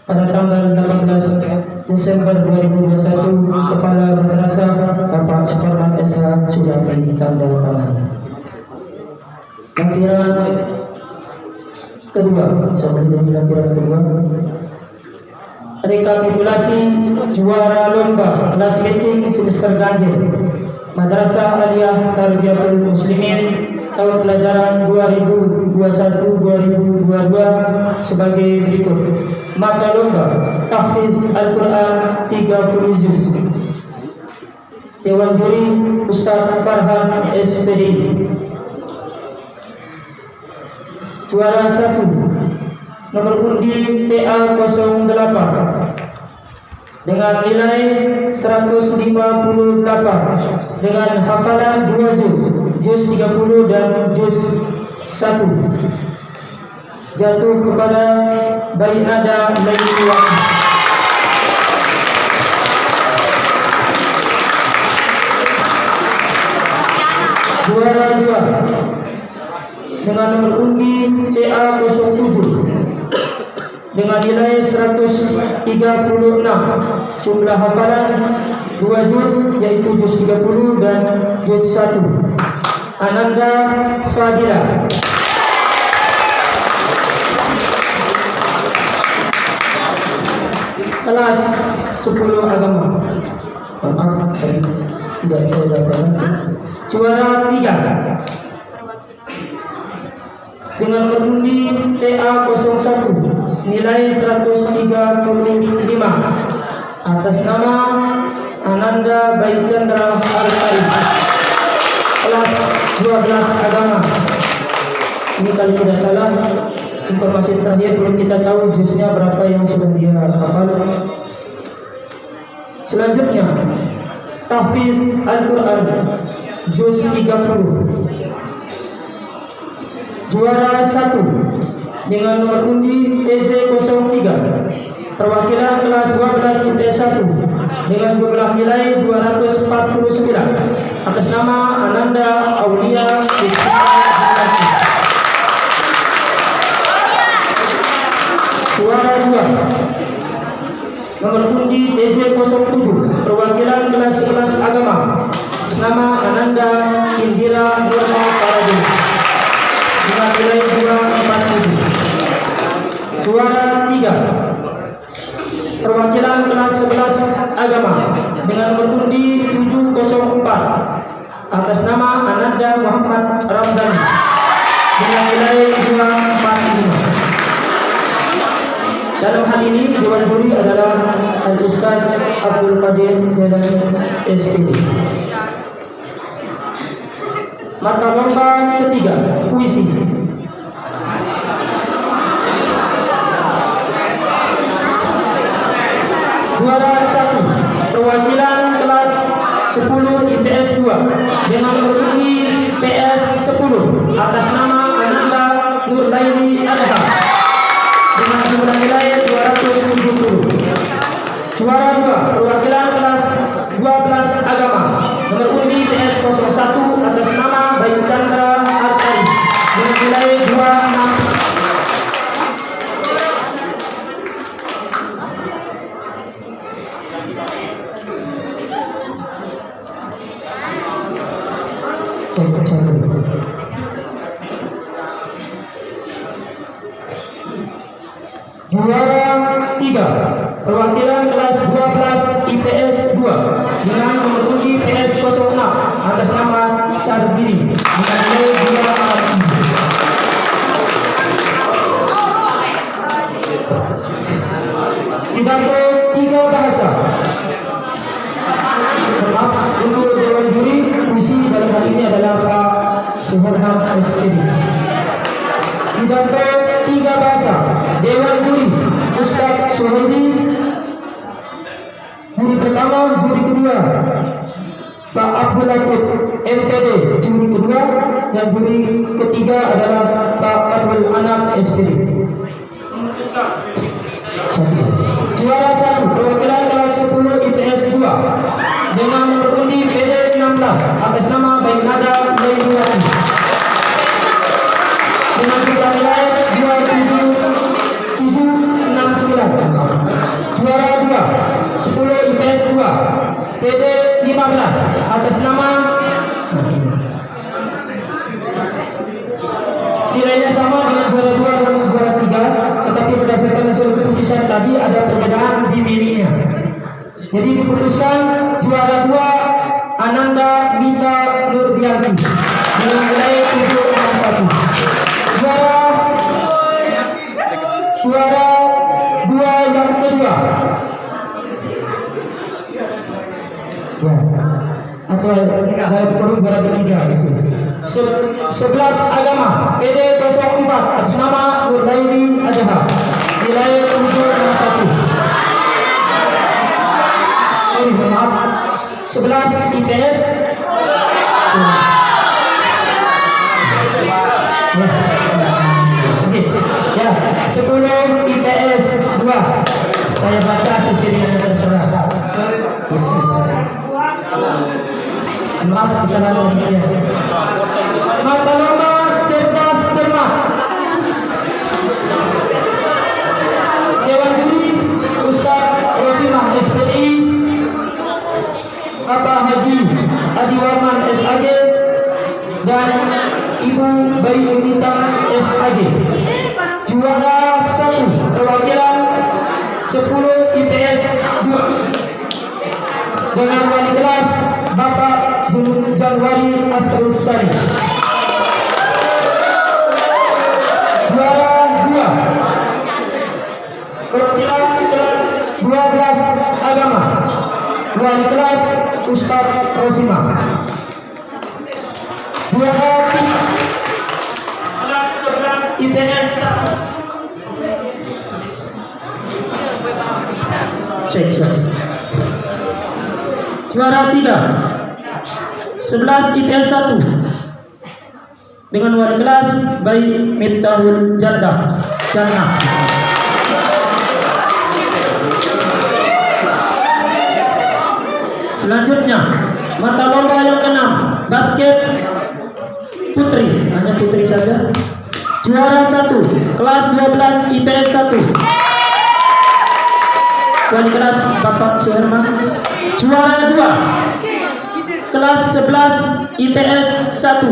pada tanggal 18 Desember 2021. Kepala Madrasah Bapak Suparman SH sudah ditandatangani. Lampiran kedua, sebelum lampiran kedua, rekapitulasi juara lomba kelas meeting semester ganjil Madrasah Aliyah Tarbiyatul Muslimin tahun pelajaran 2021-2022 sebagai berikut. Mata lomba tahfiz Al-Quran 30 juz. Dewan juri Ustaz Farhan SPD. Juara 1 nomor undi TA 08 dengan nilai 158 dengan hafalan 2 juz 30 dan juz 1, jatuh kepada Bainada Lailiwa. Juara 2 dengan nomor undi TA 07 dengan nilai 136, jumlah hafalan 2 juz yaitu juz 30 dan juz 1, Ananda Fadila. Kelas 10 agama. Maaf, tidak saya bacakan. Juara 3 dengan nomor undi TA 01 nilai 135 atas nama Ananda Baichandra Al-Arif, kelas 12 agama. Ini kalau tidak salah informasi terakhir, belum kita tahu juznya berapa yang sudah dia hafal. Selanjutnya tahfiz Al-Quran juz 30. Juara 1 dengan nomor undi TZ03 perwakilan kelas 12 IPS 1 dengan jumlah nilai 249 atas nama Ananda Aulia Ismail. Juara 2 nomor undi TJ07 perwakilan kelas 11 agama atas nama Ananda Indira Nurma Paradi dengan nilai 247. Juara 3 perwakilan kelas 11 agama dengan nomor undi 704 atas nama Ananda Muhammad Ramdan dengan nilai 245. Dalam hal ini dewan juri adalah Al-Ustaz Abdul Qadir Jalani SPD. Mata lomba ketiga, puisi. Juara 1 perwakilan kelas 10 IPS 2 dengan nomor undi PS 10 atas nama Ananda Nurlaini Adha dengan jumlah nilai 270. Juara 2 perwakilan kelas 12 agama nomor undi PS 01 atas nama Bayu Chandra Artari dengan nilai 26. Juara 3 perwakilan kelas 12 IPS 2 dengan nomor undi PS 06 atas nama Sarbini dengan nilai 2. Pidato 3 bahasa. Maaf untuk dewan juri puisi dalam hal ini adalah Pak Suharman SPD. Pidato 3 bahasa. Dewan juri Ustaz Suhaidi. Juri pertama, juri kedua Pak Abdul Latif MPD, juri kedua, dan juri ketiga adalah Pak Fadul Anak SPD. Juara 1 perwakilan kelas 10 IPS 2 dengan nomor undi PD 16 atas nama Baik Nada Lailuwati dengan jumlah nilai 27769. Juara 2 10 IPS 2 PD 15 atas nama nilainya sama dengan juara 2 dan juara 3, tetapi berdasarkan hasil keputusan tadi ada perbedaan di miliknya. Jadi diputuskan juara 2 Ananda Mita Nurdianti dengan nilai 7,1. Juara 2 yang kedua ya, atau perlu juara ketiga gitu. 11 agama PD 04 atas nama Nurdaini Ajaha nilai 7,1. Sorry, maaf. 11 IPS ya, 10 IPS 2 saya baca sisi yang tertera. Maaf kesalahan ya. Mata lomba cerdas cermat. Dewan Juri Ustaz Rosimah SPI, Bapak Haji Adi Warman SAG dan Ibu Bayi Unita SAG. Juara 1 perwakilan 10 IPS 2 dengan wali kelas Bapak Januari Asrusari. Juara 2 perwakilan kelas 12 agama wali kelas Ustaz Rosimah. Juara 11 IPS cek. Juara 3 11 IPS 1 dengan wali kelas Bayi Miftahul Jannah. Selanjutnya mata lomba yang ke-6 basket putri, hanya putri saja. Juara 1 kelas 12 IPS 1 wali kelas Bapak Suherman. Juara 2 kelas 11 IPS 1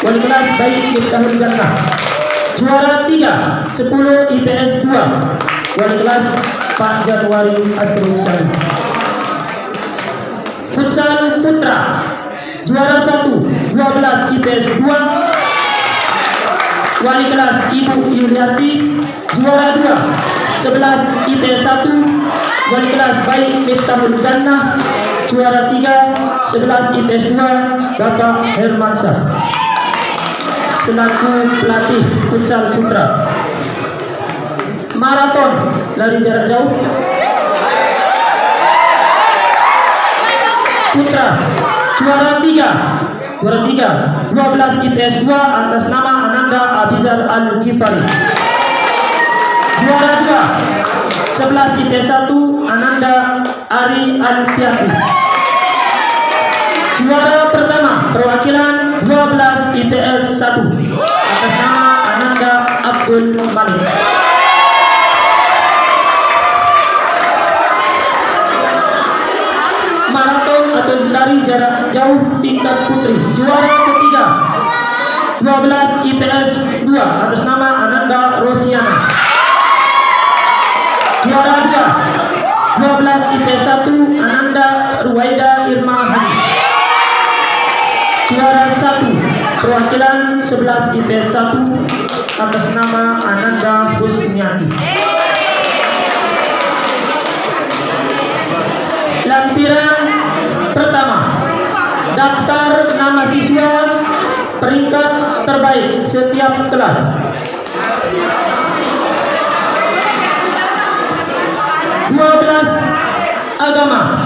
wali kelas Bayi Miftahul Jannah. Juara 3 10 IPS 2 wali kelas Pak Januari Asrusari. Futsal putra juara 1 12 IPS 2 wali kelas Ibu Yuliarti. Juara 2 11 IPS 1 wali kelas Bayi Miftahul Jannah. Juara 3 11 IPS 2 Bapak Hermansyah selaku pelatih futsal putra. Maraton lari jarak jauh putra juara 3 12 IPS 2 atas nama Ananda Abizar Al-Ghifari. Juara 2 11 IPS 1 Ananda Ari Al-Fiati. Juara pertama perwakilan 12 IPS 1 atas nama Ananda Abdul Malik. Maraton atau lari jarak jauh tingkat putri juara ketiga 12 IPS 2 atas nama Ananda Rosiana. Juara 2 12 IPS 1 Ananda Ruwaida Irma Hani. Juara 1 perwakilan 11 IPS 1 atas nama Ananda Husniati. Lampiran pertama daftar nama siswa peringkat terbaik setiap kelas. Agama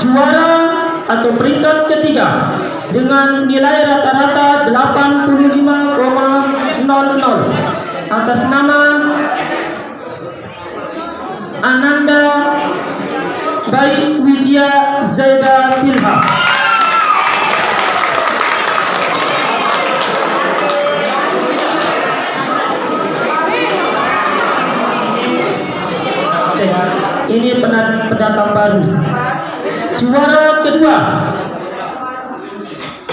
juara atau peringkat ketiga dengan nilai rata-rata 85,00 atas nama Ananda Widya Zaida Filha. Oke, ini pendatang baru. Juara kedua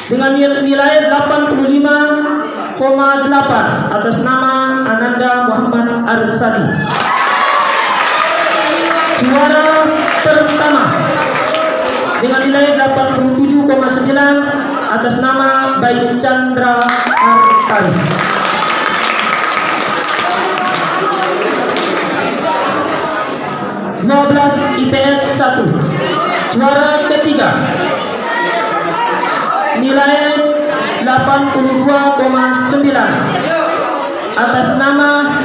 dengan nilai 85,8 atas nama Ananda Muhammad Arsani. Juara pertama dengan nilai 87,9 atas nama Bayu Chandra Artari. IPS 1. Juara ketiga nilai 82,9 atas nama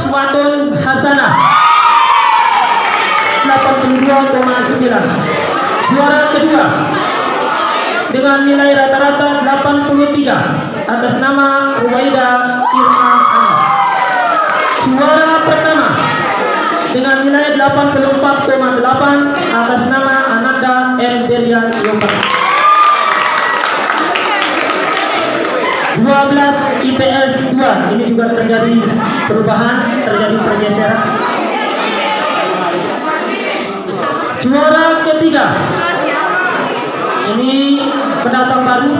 Suwadon Hasanah 82,9. Juara kedua dengan nilai rata-rata 83 atas nama Ruwaida Irma Ana. Juara pertama dengan nilai 84,8 atas nama Ananda M. Derian Yopa. 12 IPS 2. Ini juga terjadi perubahan, terjadi pergeseran. Juara ketiga ini pendatang baru.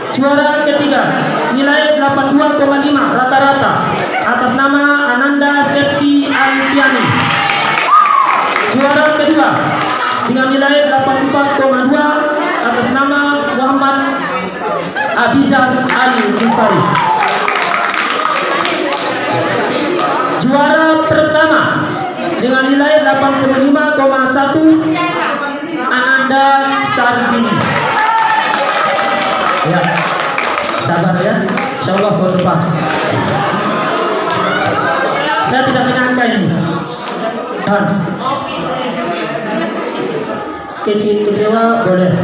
Juara ketiga nilai 82,5 rata-rata atas nama Ananda Septi Antiani. Juara kedua dengan nilai 84,2 atas nama Muhammad Abizar Ali Jufari. Juara pertama dengan nilai 85,1 Ananda Sarbini. Ya, sabar ya, insyaallah buat depan. Saya tidak menyangka ini. Dan kecewa boleh.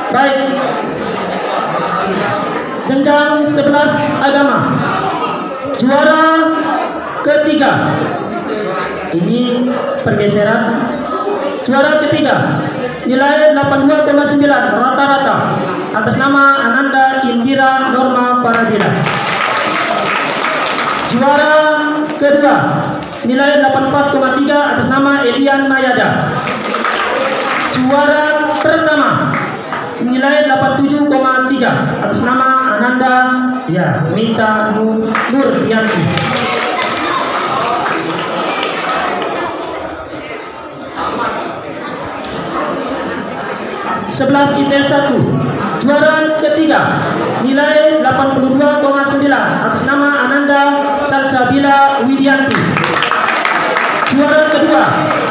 Baik. Jenjang 11 agama. Juara ketiga. Ini pergeseran. Juara ketiga nilai 82,9 rata-rata atas nama Ananda Indira Norma Faradila. Juara kedua nilai 84,3 atas nama Elian Mayada. Juara pertama nilai 87,3 atas nama Ananda Minta Nur Yanti. Sebelas IPS 1. Juara ketiga nilai 82,9 atas nama Ananda Salsabila Widianti. Juara kedua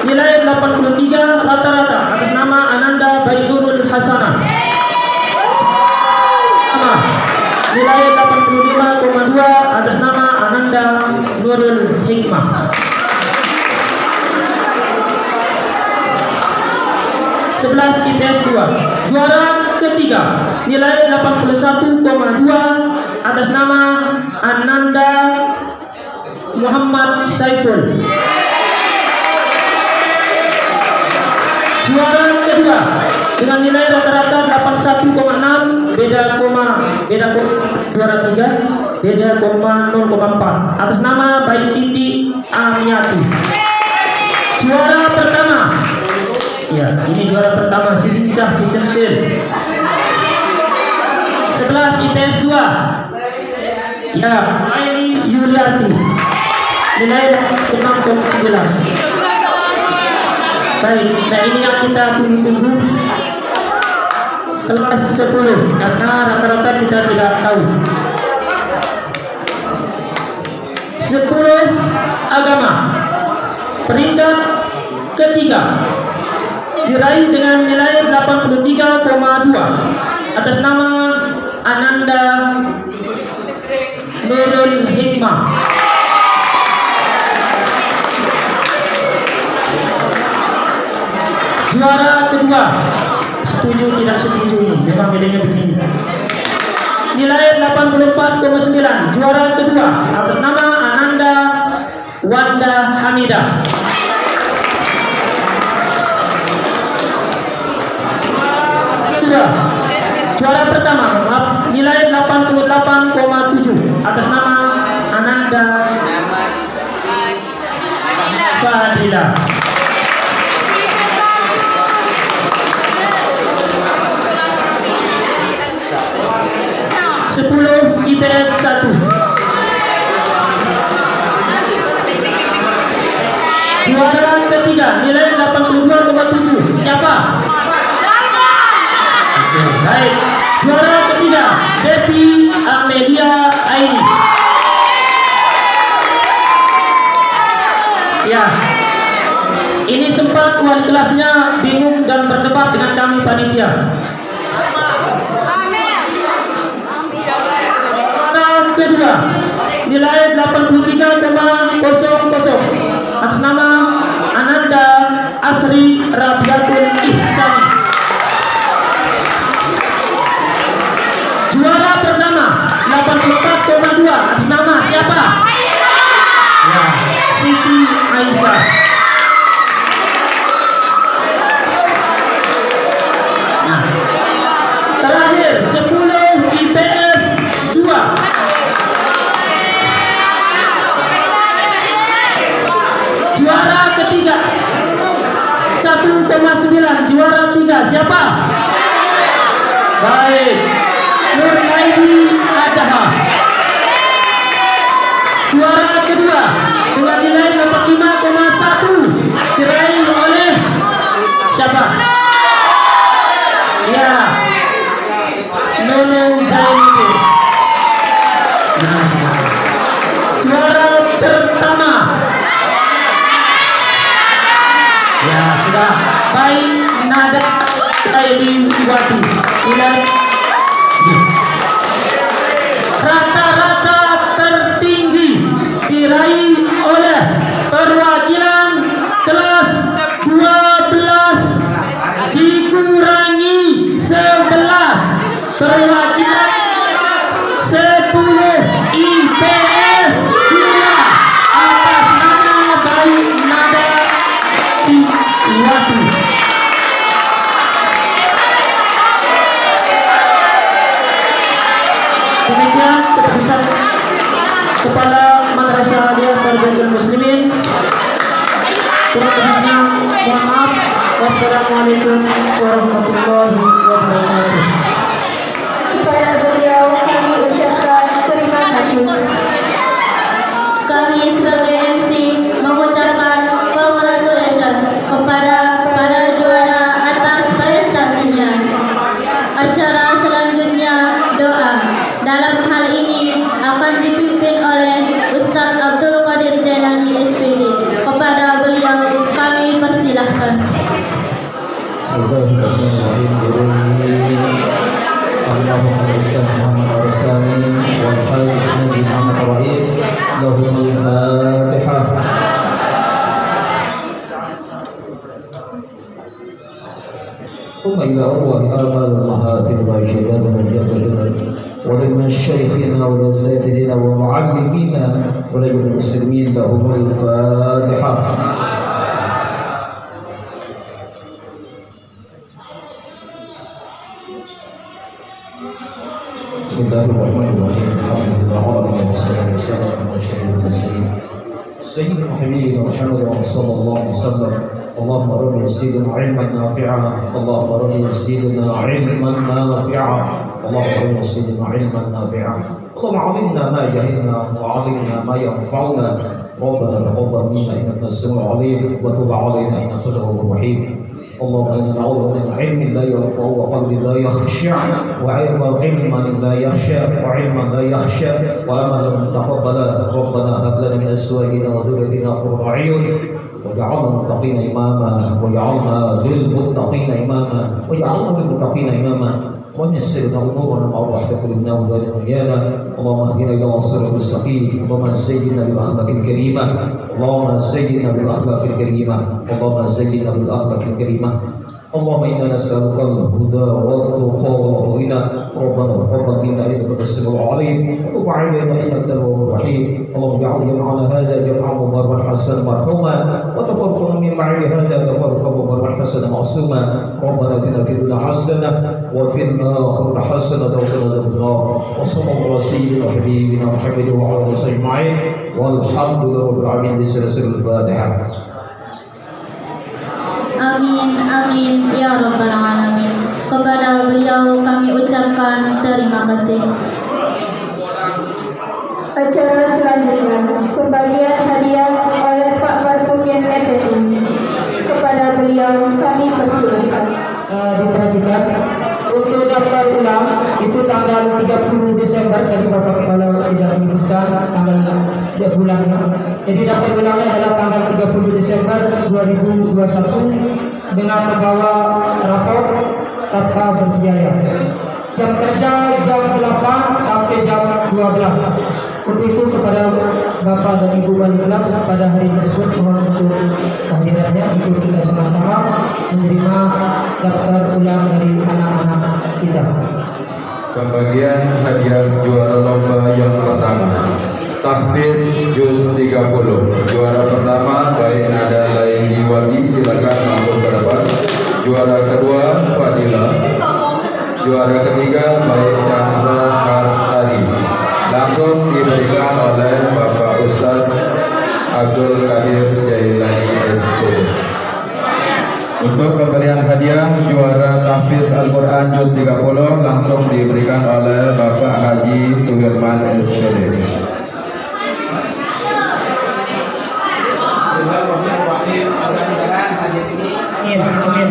nilai 83 rata-rata atas nama Ananda Baidurul Hasanah. Nilai 85,2 atas nama Ananda Nurul Hikmah. 11 IPS 2. Juara ketiga nilai 81,2 atas nama Ananda Muhammad Saiful. Juara kedua dengan nilai rata-rata 81,6 juara 3 beda 0,4 atas nama Baik Titi Amiati. Juara pertama ini juara pertama si lincah si centil. 11 IPS 2 Aini Yulianti nilai 6,9. Baik, nah ini yang kita tunggu kelas 10 karena rata-rata kita tidak tahu. 10 agama peringkat ketiga diraih dengan nilai 83,2 atas nama Ananda Nurul Hikmah. Juara kedua, setuju tidak setuju ini, memang bedanya begini. nilai 84,9. Juara kedua atas nama Ananda Wanda Hamidah. Juara pertama, maaf, nilai 88,7 atas nama Ananda Fadila. 10 IPS 1. Juara ketiga nilai 82,7. Siapa? Oke, baik. Juara ketiga Devi Amelia Aini. Ya, ini sempat wali kelasnya bingung dan berdebat dengan kami panitia. Kedua nilai 83,00 atas nama Ananda Asri Rabiatul Ihsani. Juara pertama 84,2 atas nama siapa? Ya, Siti Aisyah. Nah, terakhir 10 IPS 2. Juara ketiga 1,9. Juara 3 siapa? Baik, Nurlaidi Adaha. Juara kedua dengan nilai 45,1 diraih oleh siapa? Ya, Nunung Zainuddin. Juara pertama, ya sudah, baik, Nada Taidi Wati. Rata-rata tertinggi diraih oleh perwakilan kelas 12 dikurangi 11, perwakilan 10 IPS 2 atas nama baik Nada Iwati. Demikian keputusan Kepala Madrasah Aliyah Tarbiyatul Muslimin. Kurang lebihnya mohon maaf. Wassalamualaikum warahmatullahi wabarakatuh. Kepada beliau kami ucapkan terima kasih. Kami sebagai MC mengucapkan congratulations kepada para juara atas prestasinya. Acara selanjutnya doa. Dalam hal ini akan dipimpin oleh Ustadz Abdul Qadir Jailani SPD. Kepada beliau kami persilahkan. Bismillahirrahmanirrahim. Allahumma Ustaz Muhammad Arsani wal Khalid Nabi Muhammad Rais lahumul Fatihah. ثم إلى أرواح آباء المحافل والشباب والجدد وللمشايخين والأساتذة والمعلمين وللمسلمين لهم الفاتحة. بسم الله الرحمن الرحيم. الحمد لله رب العالمين والصلاة والسلام على أشرف المرسلين سيدنا وحبيبنا محمد صلى الله عليه وسلم. اللهم رب زدنا علما نافعا. اللهم رب زدنا علما نافعا. اللهم رب زدنا علما نافعا. اللهم علمنا ما جهلنا وعلمنا ما ينفعنا. ربنا تقبل منا انك انت السميع العليم وتب علينا انك انت التواب الرحيم. اللهم انا نعوذ من علم لا ينفع وقلب لا يخشع وعلما لا يخشى وعلما لا يخشى واملا تقبلا. ربنا هب لنا من ازواجنا وذريتنا قرة اعين وجعلنا للمتقين إماما وجعلنا للمتقين إماما وجعلنا للمتقين إماما ويسر لنا أمورنا مع رحمة قلوبنا ودار دنيانا. اللهم اهدنا إلى الصراط المستقيم. اللهم زينا بالأخلاق الكريمة. اللهم زينا بالأخلاق الكريمة. اللهم زينا بالأخلاق الكريمة. اللهم إنا نسألك الهدى والتقى والغنى ربنا تقبل منا إنك السميع العليم وتب علينا إنك التواب الرحيم اللهم اجعل جمعنا هذا جمعا مباركا حسنا مرحوما وتفرقنا من بعد هذا تفرقا مباركا حسنا معصوما ربنا آتنا في الدنيا حسنة وفي الآخرة حسنة وقنا عذاب النار وصلى الله على سيدنا وحبيبنا محمد وعلى آله وصحبه أجمعين والحمد لله رب العالمين بسلسلة الفاتحة. Amin, amin, ya Rabbal Alamin. Kepada beliau kami ucapkan terima kasih. Acara selanjutnya, pembagian hadiah oleh Pak Marsukin Effendi. Kepada beliau kami persilakan. Diperhatikan untuk daftar ulang itu tanggal 30 Desember tadi Bapak kalau tidak menyebutkan tanggal bulannya. Jadi daftar ulangnya adalah tanggal 30 Desember 2021 dengan membawa rapor tanpa berbiaya. Jam kerja jam 8 sampai jam 12. Untuk itu kepada Bapak dan Ibu wali kelas pada hari tersebut mohon untuk kehadirannya untuk kita sama-sama menerima daftar ulang dari anak-anak kita. Pembagian hadiah juara lomba yang pertama Tahfiz Juz 30. Juara pertama baik Nada Laili Wali, silakan langsung ke depan. Juara kedua Fadila. Juara ketiga baik Chandra Kartari, langsung diberikan oleh Bapak Ustadz Abdul Qadir Jailani SPD. Untuk pemberian hadiah juara tahfiz Al-Quran Juz 30 langsung diberikan oleh Bapak Haji Suherman SPD. Amin.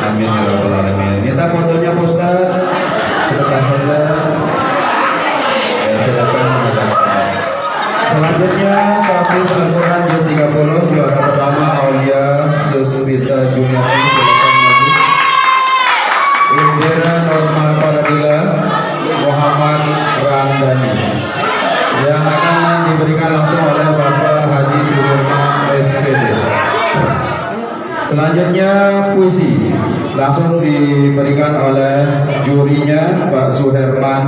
Amin ya rabbal alamin. Minta fotonya Pak Ustaz. Sebentar saja. Ya, silakan. Selanjutnya tahfiz Al-Quran Juz 30 juara pertama Aulia Suswita Juniati, silakan maju. Indira Norma Fadila Muhammad Ramdhani, yang akan diberikan langsung oleh Bapak Haji Suherman SPD. Selanjutnya puisi langsung diberikan oleh jurinya Pak Suherman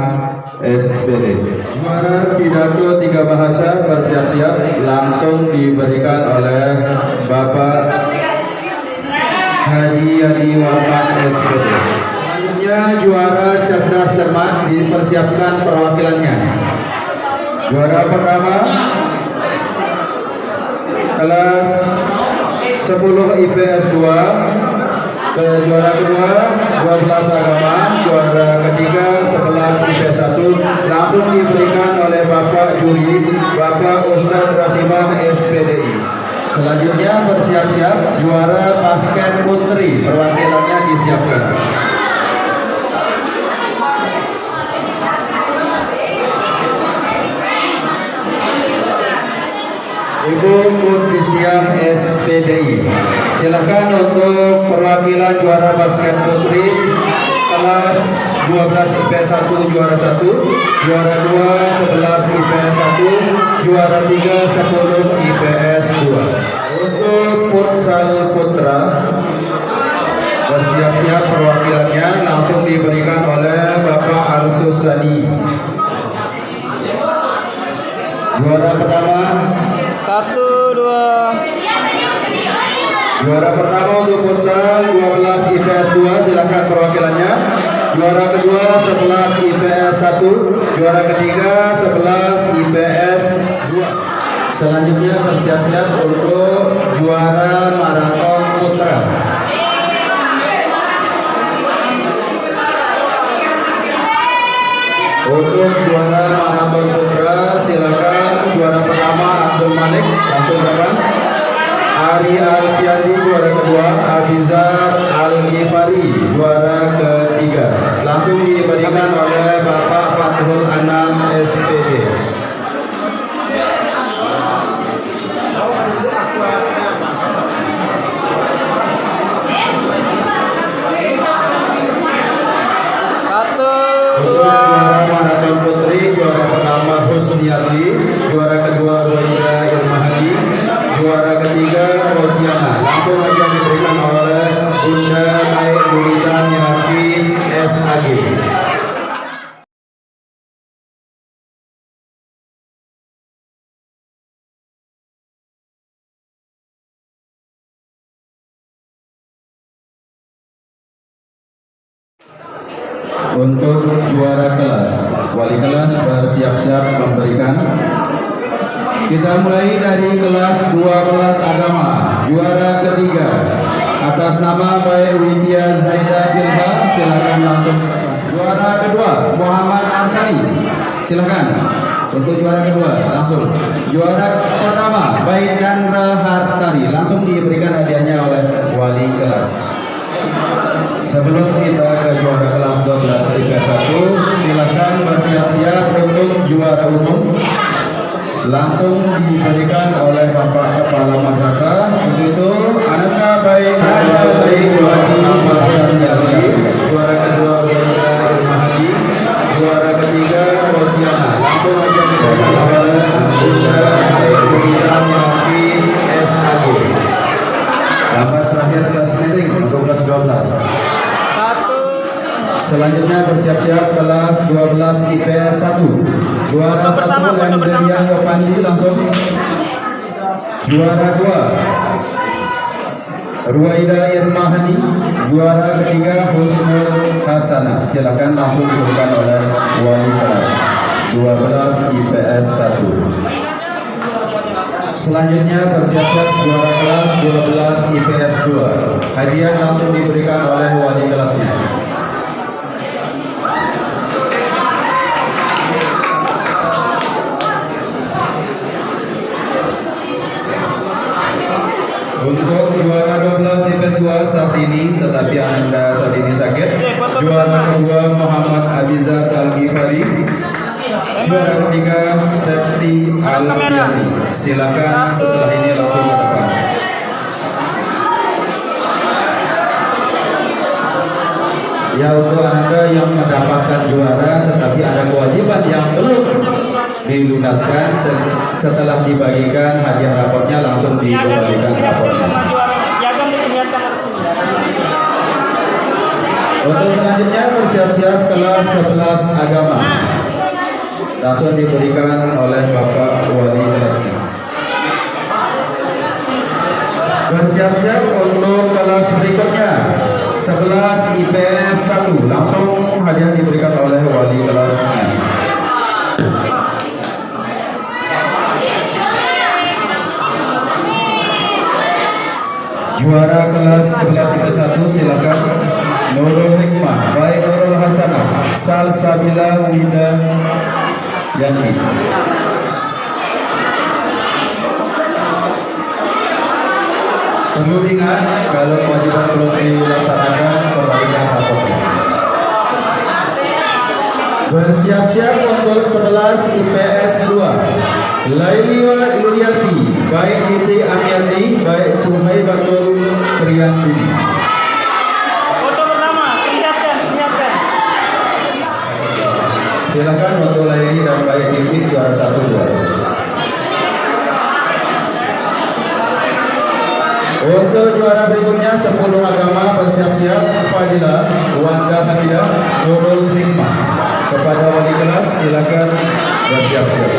SPD. Juara pidato 3 bahasa bersiap-siap langsung diberikan oleh Bapak Haji Yadi Warman SPD. Selanjutnya juara cerdas cermat dipersiapkan perwakilannya. Juara pertama kelas 10 IPS 2, juara kedua 12 agama, juara ketiga 11 IPS 1 langsung diberikan oleh Bapak juri Bapak Ustadz Rasimah SPDI. Selanjutnya bersiap-siap juara basket putri, perwakilannya disiapkan. Ibu Putisiah SPDI, silakan untuk perwakilan juara basket putri kelas 12 IPS 1 juara 1, juara 2 11 IPS 1, juara 3 10 IPS 2. Untuk futsal putra bersiap-siap perwakilannya langsung diberikan oleh Bapak Arsusani. Juara pertama 1, 2. Juara pertama untuk futsal 12 IPS 2, silakan perwakilannya. Juara kedua 11 IPS 1, juara ketiga 11 IPS 2. Selanjutnya bersiap-siap untuk juara maraton putra. Untuk juara maraton putra silakan juara pertama Abdul Malik, langsung depan. Ari Alfiandi juara kedua, Abizar Al-Ghifari juara ketiga. Langsung diberikan oleh Bapak Fathul Anam SPD. Untuk juara maraton putri, juara pertama Husniati, juara kedua Ruwaida Irmahadi, juara ketiga Rosiana. Langsung aja diberikan oleh Bunda Mai Yurita Mirafi SAG. Untuk juara kelas, wali kelas bersiap-siap memberikan. Kita mulai dari kelas 12 agama, juara ketiga atas nama Baik Widya Zaida Filha, silakan langsung ke depan. Juara kedua Muhammad Arsani, silakan untuk juara kedua langsung. Juara pertama Baik Chandra Hartari, langsung diberikan hadiahnya oleh wali kelas. Sebelum kita ke juara kelas 12 IPS 1, silakan bersiap-siap untuk juara umum. Langsung diberikan oleh Bapak Kepala Madrasah. Untuk itu, Ananda Baik Putri juara pertama Husniasi, juara kedua Ruwaida Irmahadi, juara ketiga Rosiana. Langsung aja diberikan oleh Bunda Baik Yurita Mirafi SAG. Gambar terakhir kelas meeting untuk kelas 12. Selanjutnya bersiap-siap kelas 12 IPS 1. Juara 1 Endrian Yopandi, langsung. Juara 2 Ruwaida Irmahani, juara ketiga Husnul Hasanah. Silakan langsung diberikan oleh wali kelas 12 IPS 1. Selanjutnya bersiap-siap juara kelas 12 IPS 2. Hadiah langsung diberikan oleh wali kelasnya. Untuk juara 12 IPS 2 saat ini, tetapi Anda saat ini sakit. Juara kedua Muhammad Abizar Al-Ghifari. Juara ketiga Septi Alfiani. Silakan setelah ini langsung ke depan. Ya, untuk Anda yang mendapatkan juara tetapi ada kewajiban yang belum dilunaskan, setelah dibagikan hadiah rapotnya langsung dikembalikan raportnya. Untuk selanjutnya bersiap-siap kelas 11 agama. Langsung diberikan oleh Bapak wali kelasnya. Bersiap-siap untuk kelas berikutnya 11 IPS 1. Langsung hadiah diberikan oleh wali kelasnya. Juara kelas 11 IPS 1 silakan Nurul Hikmah, Baik Nurul Hasanah, Salsabila Wida Yanti. Perlu diingat, kalau kewajiban belum dilaksanakan, kembalikan raportnya. Bersiap-siap untuk 11 IPS 2. Lailiwa Ilyati, Baik Niti Amiati, Baik Suhaibatul Kriyantini. Foto pertama, perlihatkan. Silakan untuk Laili dan Baik Niti juara 1-2. Untuk juara berikutnya 10 agama bersiap-siap Fadilah, Wanda Hamidah, Nurul Hikmah. Kepada wali kelas silakan bersiap-siap.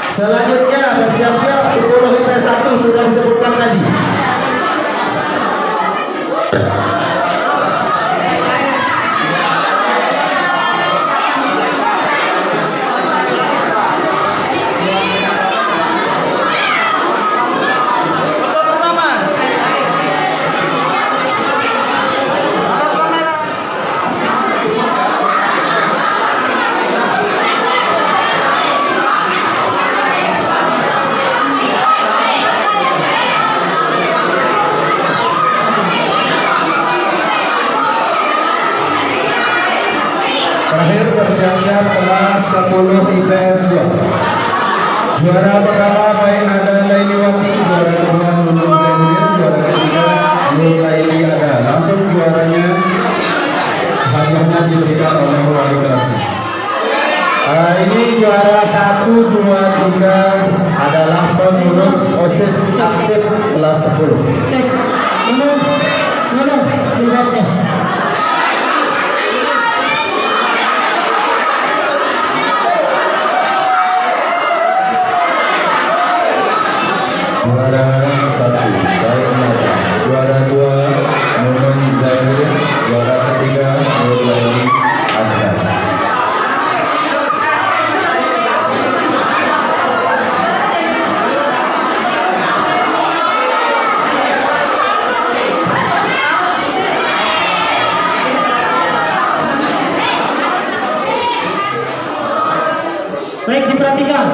Selanjutnya bersiap-siap 10 IPS 1 sudah disebutkan tadi. Terakhir bersiap-siap kelas 10 IPS 2. Juara pertama Baik Nada Lailiwati, juara kedua Nunung Zainuddin, juara ketiga Nur Laili Ada. Langsung juaranya hadiahnya diberikan oleh wali kelasnya. Ini juara 1, 2, 3 adalah pengurus OSIS aktif kelas 10. Cek. Nunung, jilbabnya. Juara 1 Baik Nada, juara 2 Nunung Zainuddin, juara ketiga Nur Laili Ada. Baik, diperhatikan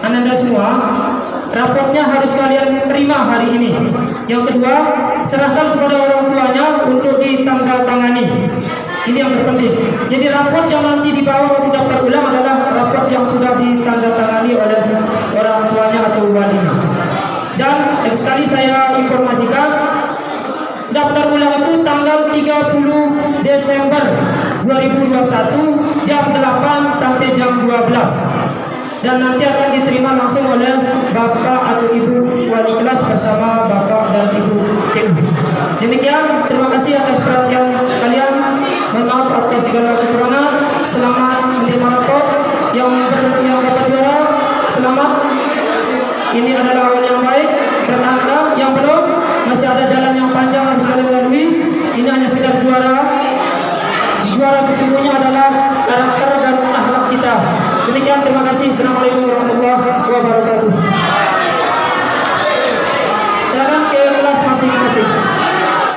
Ananda semua, raportnya harus kalian terima hari ini. Yang kedua, serahkan kepada orang tuanya untuk ditandatangani. Ini yang terpenting. Jadi raport yang nanti dibawa untuk daftar ulang adalah raport yang sudah ditandatangani oleh orang tuanya atau walinya. Dan sekali saya informasikan, daftar ulang itu tanggal 30 Desember 2021 jam 8 sampai jam 12. Dan nanti akan diterima langsung oleh Bapak atau Ibu wali kelas bersama Bapak dan Ibu tim. Demikian, terima kasih atas perhatian kalian. Mohon maaf atas segala kekurangan. Selamat menerima rapor. Yang dapat juara, selamat. Ini adalah awal yang baik. Pertahankan. Yang belum, masih ada jalan yang panjang harus kalian lalui. Ini hanya sekedar juara. Juara sesungguhnya adalah karakter dan akhlak kita. Demikian, terima kasih. Assalamualaikum warahmatullahi wabarakatuh. Silakan ke kelas masing-masing.